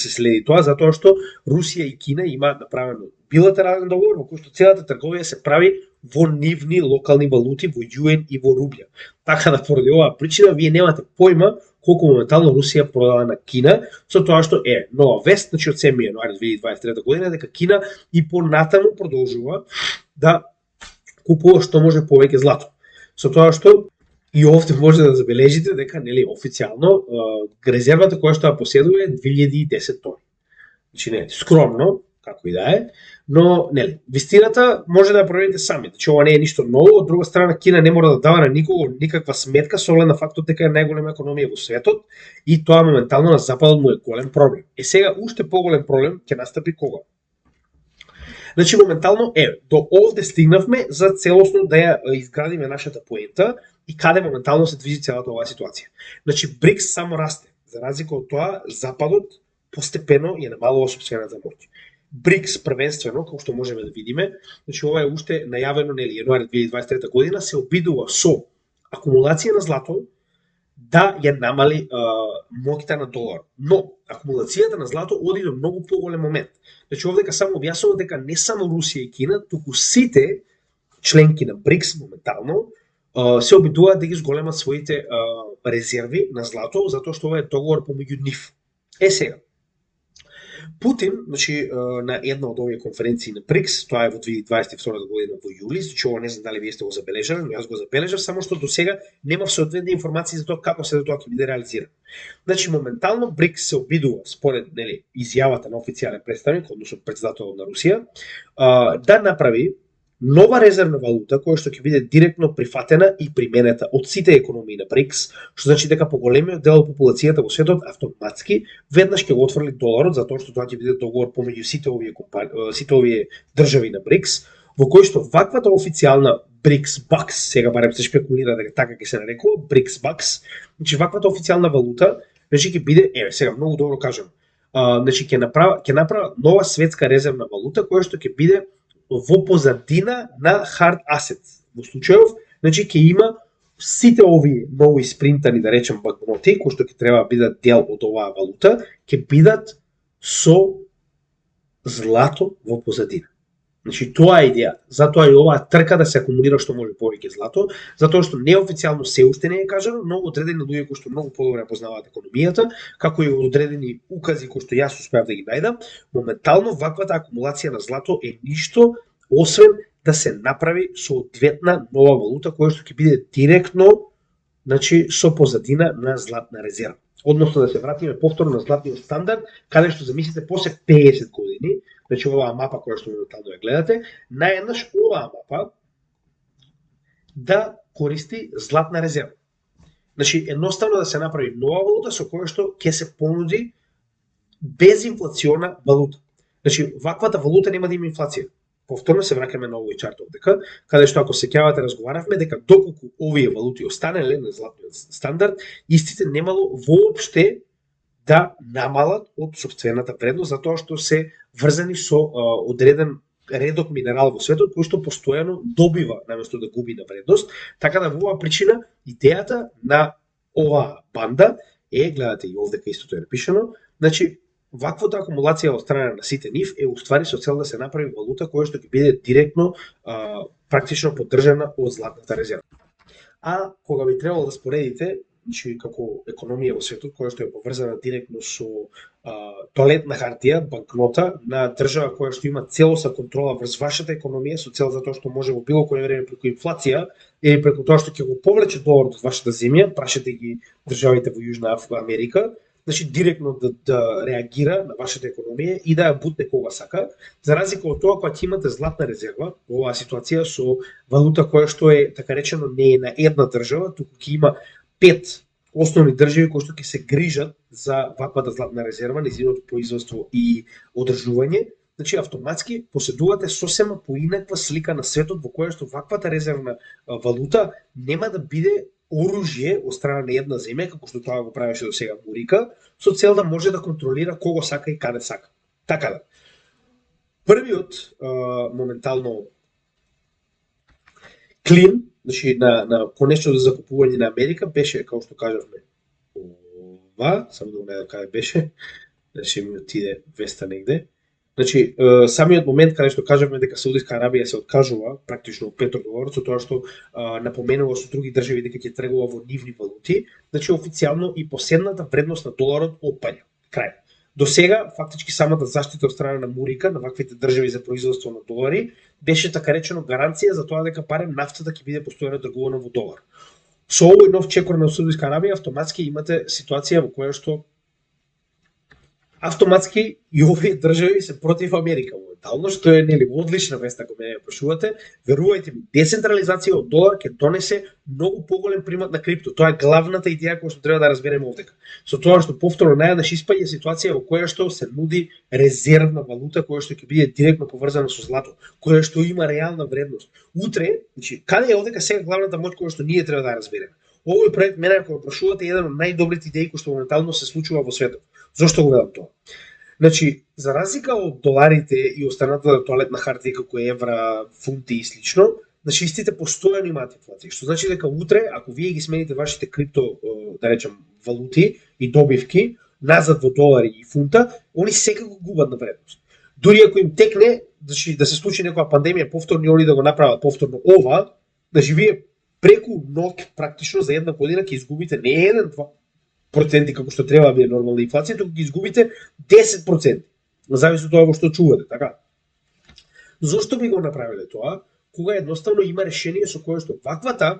следи тоа затоа што Русија и Кина имаат направено билатерален договор во кој што целата трговија се прави во нивни локални валути, во јуен и во рубља. Така да поради оваа причина вие немате појма колку моментално Русија продава на Кина, со тоа што е нова вест, значи од 7 јануари 2023 година дека Кина и понатаму продолжува да купува што може повеќе злато. Со тоа што и овде може да забележите дека официјално резервата која што ја поседува е 2010 тони. Значи не е скромно, како и да е, но вистината може да ја проверите сами. Значи ова не е ништо ново, од друга страна Кина не мора да дава на никого никаква сметка со оглед на фактот дека е најголема економија во светот и тоа моментално на западот му е голем проблем. Сега уште поголем проблем ќе настапи кога? Значи моментално до овде стигнавме за целосно да ја изградиме нашата поента и каде моментално се движи целата оваа ситуација. Значи БРИКС само расте, за разлика од тоа западот постепено ја намалува сопствената моќ. БРИКС првенствено, како што можеме да видиме, значи ова е уште најавено јануари 2023 година, се обидува со акумулација на злато да ја намали моќта на долар. Но акумулацијата на злато оди до многу поголем момент. Значи овдека само објаснува дека не само Русија и Кина, туку сите членки на БРИКС моментално се обидуваат да ги зголемат своите резерви на злато, затоа што ова е договор помеѓу нив. Сега, Путин, значи, на една од овие конференции на БРИКС, тоа е во 2022 година во јули, значи ова не знам дали вие сте го забележале, но јас го забележав, само што до сега нема соодветни информации за тоа како се тоа ќе биде реализирано. Значи моментално БРИКС се обидува според изјавата на официјален представник, односно претседателот на Русија, да направи нова резервна валута која што ќе биде директно прифатена и применета од сите економии на БРИКС, што значи дека поголемиот дел од популацијата во светот автоматски веднаш ќе го отфрли доларот, затоа што тоа ќе биде договор помеѓу сите овие држави на БРИКС, во кој што ваквата официјална БРИКС бакс, сега барем се шпекулира дека така ќе се нарекува БРИКС бакс, значи ваквата официјална валута, значи ќе биде, сега многу добро кажам, значи ќе направи нова светска резервна валута која што ќе биде во позадина на hard assets. Во случајов, Значи ќе има сите овие нови испринтани, да речем, банкноти, кои што ќе треба да бидат дел од оваа валута, ќе бидат со злато во позадина. Значи, тоа е идејата. Затоа и оваа трка да се акумулира што може повеќе злато, затоа што неофицијално се уште не е кажано, но одредени луѓе кои што многу подобро познаваат економијата, како и одредени укази кои што јас успеав да ги најдам, моментално ваквата акумулација на злато е ништо освен да се направи соодветна нова валута која што ќе биде директно, значи, со позадина на златна резерва. Односно да се вратиме повторно на златниот стандард, каде што замислите после 50 години, значи оваа мапа која што моментално ја гледате, наеднаш оваа мапа да користи златна резерва. Значи едноставно да се направи нова валута со која што ќе се понуди безинфлациона валута. Значи ваквата валута нема да има инфлација. Повторно се враќаме на овој чарт овдека, каде што ако се сеќавате разговаравме дека доколку овие валути останале на златниот стандард, истите немало воопште да намалат од сопствената вредност, затоа што се врзани со одреден редок минерал во светот кој што постојано добива наместо да губи на вредност. Така да во оваа причина идејата на оваа банда е, гледате и овдека истото е напишано, значи ваквата акумулација од страна на сите нив е уствари со цел да се направи валута која што ќе биде директно практично поддржана од златната резерва. А кога би требало да споредите, значи како економија во светот која што е поврзана директно со тоалетна хартија, банкнота на држава која што има целосна контрола врз вашата економија со цел затоа што може во било кој време преку инфлација или преку тоа што ќе го повлече доларот од вашата земја, прашете ги државите во Јужна Америка, значи директно да реагира на вашата економија и да ја бутне кога сака, за разлика од тоа кога ќе имате златна резерва, во оваа ситуација со валута која што е така речено не е на една држава, туку ќе има 5 основни држави кои што ќе се грижат за ваквата златна резерва, нејзиното производство и одржување, значи автоматски поседувате сосема поинаква слика на светот во која што ваквата резервна валута нема да биде оружје од страна на една земја, како што тоа го правеше до сега Мурика, со цел да може да контролира кого сака и каде сака. Така да. Првиот моментално клин, значи на конечно за закупување на Америка беше, како што кажавме, ова, само да го најдам каде беше, значи ми отиде веста негде. Значи, самиот момент каде што кажавме дека Саудиска Арабија се откажува практично од петродоларот, со тоа што напоменува со други држави дека ќе тргува во нивни валути, значи официјално и последната вредност на доларот опаѓа. Крај. До сега фактички самата заштита од страна на Мурика на ваквите држави за производство на долари беше така речено гаранција за тоа дека барем нафтата ќе биде постојано тргувана во долар. Со овој нов чекор на Саудиска Арабија автоматски имате ситуација во која што автоматски и овие држави се против Америка моментално, што е нели одлична вест ако мене ја прашувате. Верувајте ми, децентрализација од долар ќе донесе многу поголем примат на крипто. Тоа е главната идеја која што треба да разбереме овдека. Со тоа што повторно најаднаш испаѓа ситуација во која што се нуди резервна валута која што ќе биде директно поврзана со злато, која што има реална вредност. Утре, значи, каде е овдека сега главната моќ која што ние треба да разбереме? Овој проект, мене ако прашувате, е еден од најдобрите идеи кои што моментално се случува во светот. Зошто го гледам тоа? Значи, за разлика од доларите и останата тоалетна хартија како евра, фунти и слично, значи истите постојано имаат инфлација, што значи дека утре, ако вие ги смените вашите крипто, да речем, валути и добивки назад во долари и фунта, они секако губат на вредност. Дури ако им текне, значи да се случи некоја пандемија повторно и они да го направат повторно ова, значи вие преку ноќ практично за една година ќе изгубите не 1-2% како што треба да биде нормална инфлација, туку ќе изгубите 10%. Зависи од тоа во што чувате, така. Зошто би го направиле тоа? Кога едноставно има решение со кое што ваквата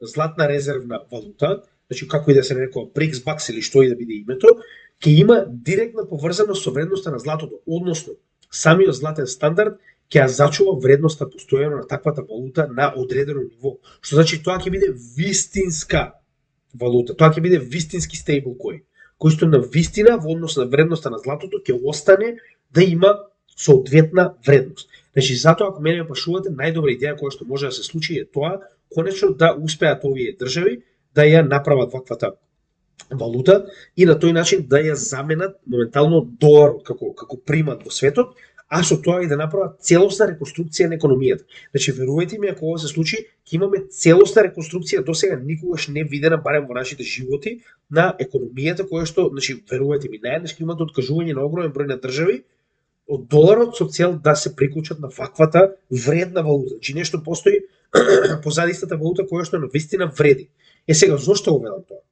златна резервна валута, значи како и да се нарекува BRICS бакс или што и да биде името, ќе има директна поврзаност со вредноста на златото, односно самиот златен стандард ќе ја зачува вредноста постојано на таквата валута на одредено ниво. Што значи тоа ќе биде вистинска валута, тоа ќе биде вистински стейблкоин, кој што на вистина во однос на вредноста на златото ќе остане да има соодветна вредност. Значи затоа ако мене прашувате, најдобра идеја која што може да се случи е тоа конечно да успеат овие држави да ја направат ваквата валута и на тој начин да ја заменат моментално доларот како примат во светот, а со тоа и да направат целосна реконструкција на економијата. Значи, верувајте ми, ако ова се случи, ќе имаме целосна реконструкција досега никогаш не видена, барем во нашите животи, на економијата која што, значи, верувајте ми, наеднаш ќе имате откажување на огромен број на држави од доларот со цел да се приклучат на ваквата вредна валута. Значи, нешто постои позади истата валута која што навистина вреди. Сега, зошто го велам тоа?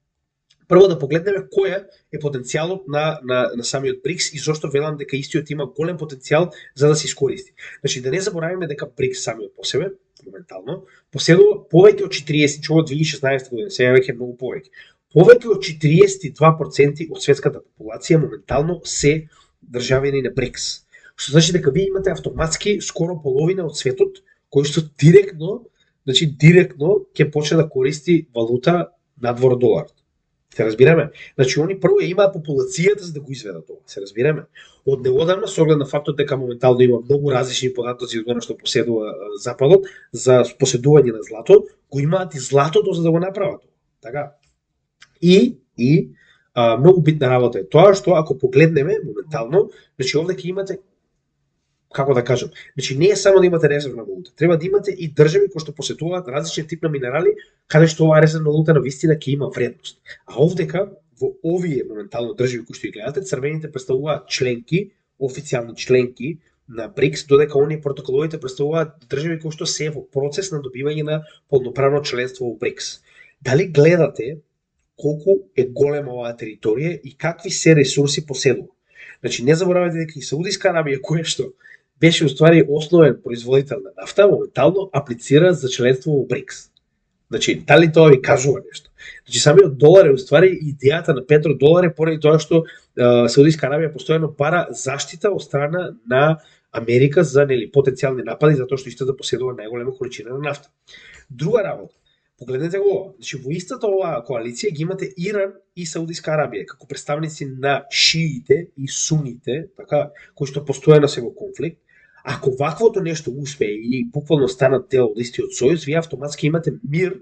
Прво да погледнеме кој е потенцијалот на самиот БРИКС и зошто велам дека истиот има голем потенцијал за да се искористи. Значи, да не забораваме дека БРИКС самиот по себе, моментално, поседува повеќе од 40, што од 2016 година, сега веќе многу повеќе. Повеќе од 42% од светската популација моментално се државјани на БРИКС. Што значи дека вие имате автоматски скоро половина од светот кој што директно ќе почне да користи валута надвор доларот. Се разбираме? Значи, они прво имаат популацијата за да го изведат тоа. Се разбираме? Од неодамна, со оглед на фактот дека моментално има многу различни податоци од она што поседува Западот за поседување на злато, го имаат и златото за да го направат тоа. Така? И многу битна работа е тоа што ако погледнеме моментално, значи овде ќе имате, како да кажам, значи не е само да имате резервна валута, треба да имате и држави кои што поседуваат различни тип на минерали, каде што оваа резервна валута на вистина ќе има вредност. А овдека во овие моментално држави кои што ги гледате, црвените представуваат членки, официјални членки на БРИКС, додека оние протоколовите представуваат држави кои што се во процес на добивање на полноправно членство во БРИКС. Дали гледате колку е голема оваа територија и какви се ресурси поседува? Значи не заборавајте дека и Саудиска Арабија, која што беше уствари основен производител на нафта, моментално аплицира за членство во БРИКС. Значи, дали тоа ви кажува нешто? Значи, самиот долар е уствари идејата на петродолар е поради тоа што Саудиска Арабија постојано пара заштита од страна на Америка за потенцијални напади затоа што истата поседува најголема количина на нафта. Друга работа. Погледнете го, значи во истата оваа коалиција ги имате Иран и Саудиска Арабија како представници на шиите и суните, така, кои што постојано се во конфликт. Ако ваквото нешто успее и буквално станат дел од истиот сојуз, вие автоматски имате мир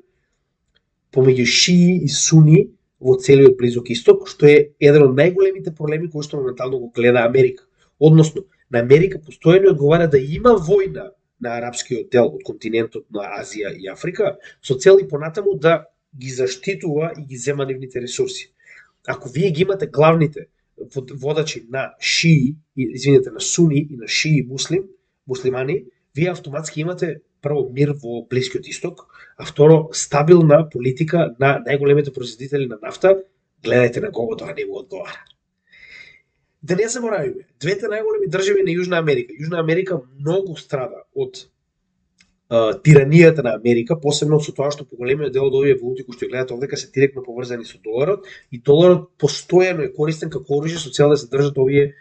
помеѓу шии и суни во целиот Близок Исток, што е еден од најголемите проблеми кои што моментално го гледа Америка. Односно, на Америка постојано одговара да има војна на арапскиот дел од континентот на Азија и Африка, со цел и понатаму да ги заштитува и ги зема нивните ресурси. Ако вие ги имате главните водачи на шии, на суни и на шии муслимани, вие автоматски имате прво мир во Блискиот Исток, а второ стабилна политика на најголемите производители на нафта. Гледајте на кого тоа не му одговара. Да не заборавиме, двете најголеми држави на Јужна Америка. Јужна Америка многу страда од тиранијата на Америка, посебно со тоа што поголемиот дел од овие валути кои што гледате овдека се директно поврзани со доларот и доларот постојано е користен како оружје со цел да се држат овие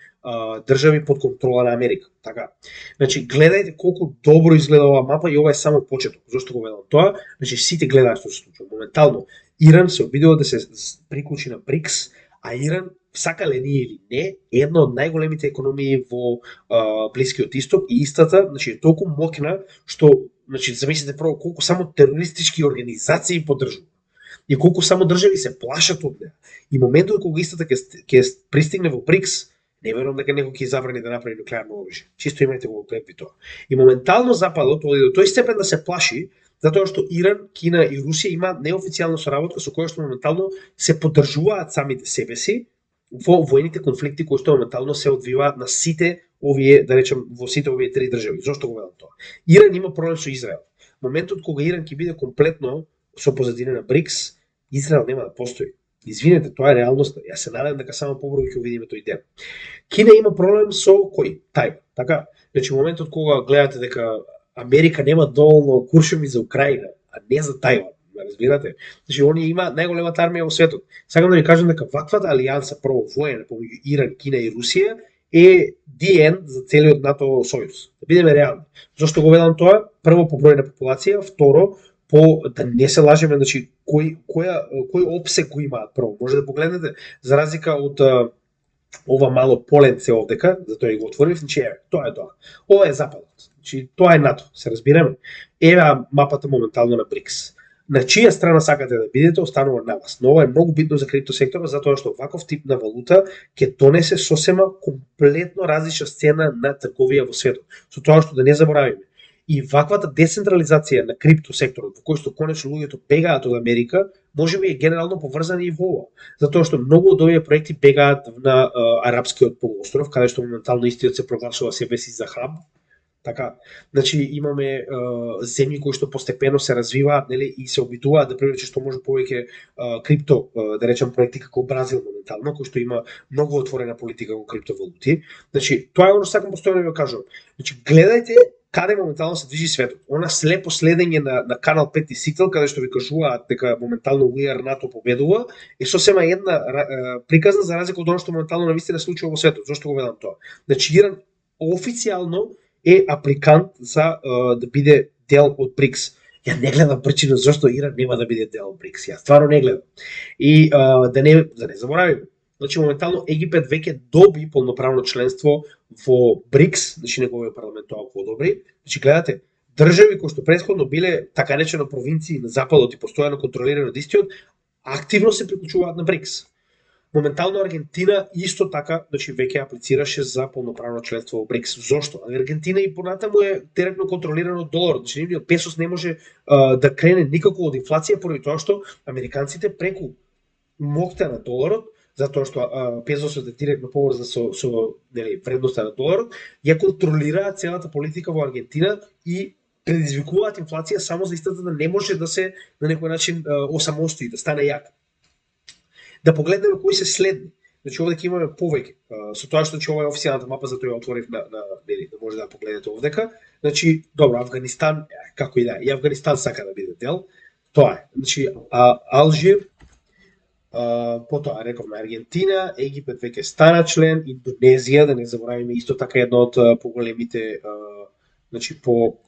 држави под контрола на Америка. Така. Значи гледајте колку добро изгледа оваа мапа и ова е само почеток. Зошто го велам тоа? Значи сите гледаат што се случува. Моментално Иран се обидува да се приклучи на БРИКС, а Иран, сакале ние или не, една од најголемите економии во Блискиот Исток и истата, значи е толку моќна што, значи замислете прво колку само терористички организации поддржува и колку само држави се плашат од неа. И моментот кога истата ќе пристигне во БРИКС, не верувам дека некој ќе забрани да направи нуклеарно оружје. Чисто имајте го предвид тоа. И моментално Западот оди до тој степен да се плаши, затоа што Иран, Кина и Русија има неофицијална соработка со која што моментално се поддржуваат самите себе си во воените конфликти кои што моментално се одвиваат на сите овие, да речем, во сите овие три држави. Зошто го велам тоа? Иран има проблем со Израел. Моментот кога Иран ќе биде комплетно со позадина на БРИКС, Израел нема да постои. Извинете, тоа е реалноста. Јас се надевам дека само побрзо ќе видиме тој ден. Кина има проблем со кој? Тајван. Така, значи моментот кога гледате дека Америка нема доволно куршуми за Украина, а не за Тајван, разбирате? Значи оние има најголемата армија во светот. Сакам да ви кажам дека ваквата алијанса прво воена помеѓу Иран, Кина и Русија е DN за целиот НАТО сојуз. Да бидеме реални. Зошто го велам тоа? Прво по број на популација, второ по да не се лажеме, значи кој опсек го имаат прво. Може да погледнете за разлика од ова мало поленце овдека, затоа и го отворив, значи тоа е тоа. Ова е Западот. Значи тоа е НАТО, се разбираме. Еве мапата моментално на БРИКС. На чија страна сакате да бидете, останува на вас. Но ова е многу битно за кредитно секторот, затоа што ваков тип на валута ќе донесе сосема комплетно различна сцена на трговија во светот. Со тоа што да не заборавиме, и ваквата децентрализација на крипто секторот, во кој што конечно луѓето бегаат од Америка, можеби е генерално поврзани и во ова. Затоа што многу од овие проекти бегаат на арапскиот полуостров, каде што моментално истиот се прогласува себе си за хаб. Така, значи имаме земји кои што постепено се развиваат, нели, и се обидуваат да привлече што може повеќе крипто, да речем, проекти како Бразил моментално, кој што има многу отворена политика во криптовалути. Значи, тоа е оно што сакам постојано да ви кажувам. Значи, гледајте каде моментално се движи светот. Она слепо следење на Канал 5 и Сител, каде што ви кажуваат дека моментално We Are НАТО победува, е сосема една приказна за разлика од оно што моментално навистина се случува во светот. Зошто го велам тоа? Значи, Иран официјално е апликант за да биде дел од БРИКС. Ја не гледам причина зашто Иран нема да биде дел од БРИКС. Ја стварно не гледам. И да не заборавиме. Значи моментално Египет веќе доби полноправно членство во БРИКС, значи неговиот парламент тоа го одобри. Значи гледате, држави кои што претходно биле така речено провинции на западот и постојано контролирани од истиот, активно се приклучуваат на БРИКС. Моментално Аргентина исто така, значи веќе аплицираше за полноправно членство во БРИКС. Зошто? Аргентина и понатаму е директно контролирано од доларот. Значи нивниот песос не може да крене никако од инфлација поради тоа што американците преку моќта на доларот, затоа што песосот е директно поврзан со нели вредноста на доларот, ја контролираат целата политика во Аргентина и предизвикуваат инфлација само за истата да не може да се на некој начин осамостои, да стане јак. Да погледнеме кои се следни. Значи овде ќе имаме повеќе. Со тоа што ова е официјалната мапа, затоа ја отворив нели да може да погледнете овдека. Значи, добро, Афганистан, како и да е, и Афганистан сака да биде дел. Тоа е. Значи, Алжир, потоа рековме Аргентина, Египет веќе стана член, Индонезија, да не заборавиме исто така една од поголемите значи по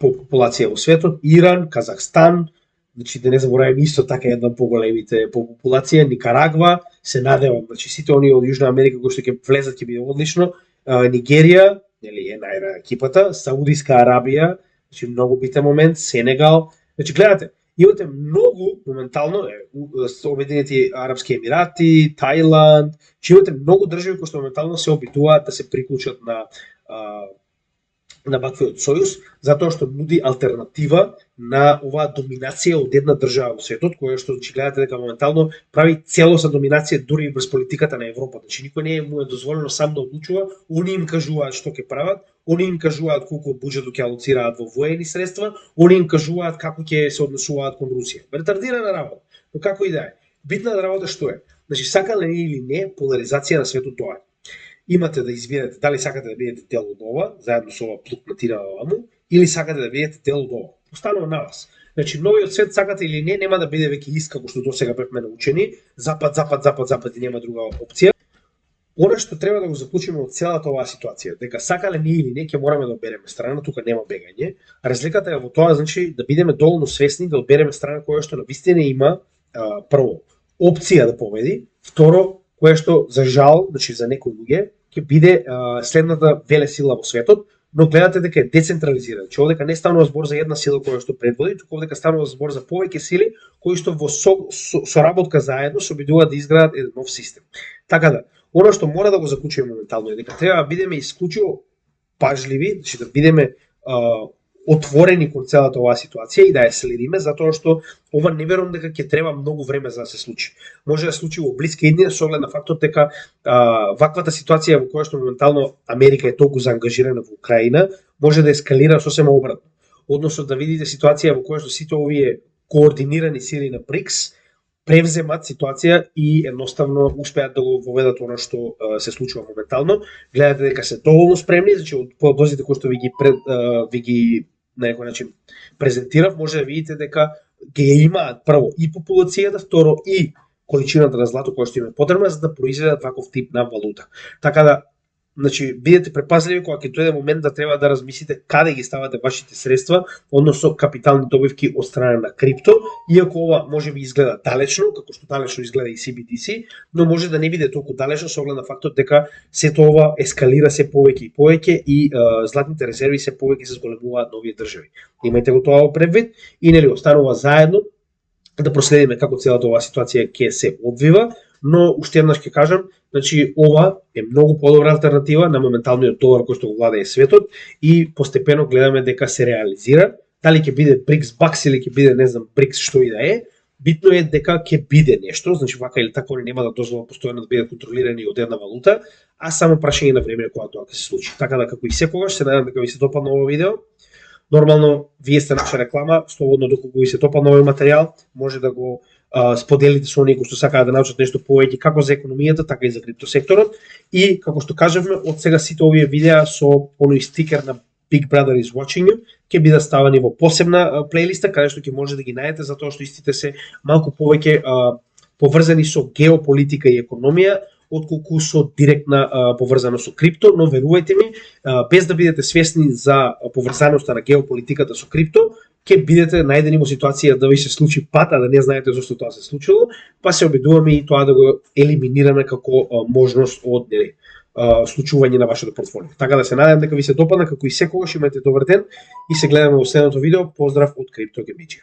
популација во светот, Иран, Казахстан, значи да не заборавиме исто така една поголемите по популација, Никарагва, се надевам, значи сите оние од Јужна Америка кои што ќе влезат ќе биде одлично, Нигерија, нели е најра екипата, Саудиска Арабија, значи многу битен момент, Сенегал, значи гледате, имате многу моментално Обединети Арапски Емирати, Тајланд, че имате многу држави кои што моментално се обидуваат да се приклучат на ваквиот сојуз, затоа што нуди алтернатива на оваа доминација од една држава во светот, која што значи гледате дека моментално прави целосна доминација дури и врз политиката на Европа. Значи никој не му е дозволено сам да одлучува, они им кажуваат што ќе прават, они им кажуваат колку од буџетот ќе алоцираат во воени средства, они им кажуваат како ќе се однесуваат кон Русија. Ретардирана работа. Но како и да е. Битната работа што е? Значи сакале или не, поларизација на светот тоа е. Имате да изберете дали сакате да бидете дел од ова, заедно со ова плутнатина оваму, или сакате да бидете дел од ова. Останува на вас. Значи, новиот свет, сакате или не, нема да биде веќе ист како што досега бевме научени, запад и нема друга опција. Она што треба да го заклучиме од целата оваа ситуација, дека сакале ние или не, ќе мораме да одбереме страна, тука нема бегање. Разликата е во тоа, значи, да бидеме доволно свесни да одбереме страна која што навистина има прво опција да победи, второ која што за жал, значи за некои луѓе ќе биде следната велесила во светот, но гледате дека е децентрализирана. Че овдека не станува збор за една сила која што предводи, туку овдека станува збор за повеќе сили кои што во соработка заедно се обидуваат да изградат еден нов систем. Така да, она што мора да го заклучиме моментално е дека треба да бидеме исклучиво пажливи, значи да бидеме отворени кон целата оваа ситуација и да ја следиме, затоа што ова не верувам дека ќе треба многу време за да се случи. Може да се случи во блиска иднина со оглед на фактот дека ваквата ситуација во која што моментално Америка е толку заангажирана во Украина, може да ескалира сосема обратно. Односно да видите ситуација во која што сите овие координирани сили на БРИКС превземат ситуација и едноставно успеат да го воведат она што се случува моментално. Гледате дека се доволно спремни, значи од подозите кои што ви ги на некој начин презентирав, може да видите дека ги имаат прво и популацијата, второ и количината на злато која што им е потребна за да произведат ваков тип на валута. Така да Значи, бидете препазливи кога ќе дојде момент да треба да размислите каде ги ставате вашите средства, односно капитални добивки од страна на крипто, иако ова може би изгледа далечно, како што далечно изгледа и CBDC, но може да не биде толку далечно со оглед на фактот дека сето ова ескалира се повеќе и повеќе и златните резерви се повеќе се зголемуваат на овие држави. Имајте го тоа во предвид и нели останува заедно да проследиме како целата оваа ситуација ќе се одвива, но уште еднаш ќе кажам, значи ова е многу подобра алтернатива на моменталниот долар кој што го владее светот и постепено гледаме дека се реализира. Дали ќе биде BRICS Bucks или ќе биде не знам BRICS што и да е, битно е дека ќе биде нешто, значи вака или така они нема да дозволат постојано да бидат контролирани од една валута, а само прашање на време кога тоа ќе се случи. Така да како и секогаш се надевам дека ви се допадна ова видео. Нормално, вие сте наша реклама, слободно доколку ви се допадна овој материјал, може да го споделите со оние кои што сакаат да научат нешто повеќе како за економијата, така и за криптосекторот. И како што кажавме, од сега сите овие видеа со оној стикер на Big Brother is watching you ќе бидат ставани во посебна плейлиста каде што ќе може да ги најдете затоа што истите се малку повеќе поврзани со геополитика и економија отколку со директна поврзаност со крипто, но верувајте ми, без да бидете свесни за поврзаноста на геополитиката со крипто, ќе бидете најдени во ситуација да ви се случи пат, а да не знаете зошто тоа се случило, па се обидуваме и тоа да го елиминираме како можност од случување на вашето портфолио. Така да се надевам дека ви се допадна, како и секогаш имате добар ден и се гледаме во следното видео. Поздрав од CryptoGaming.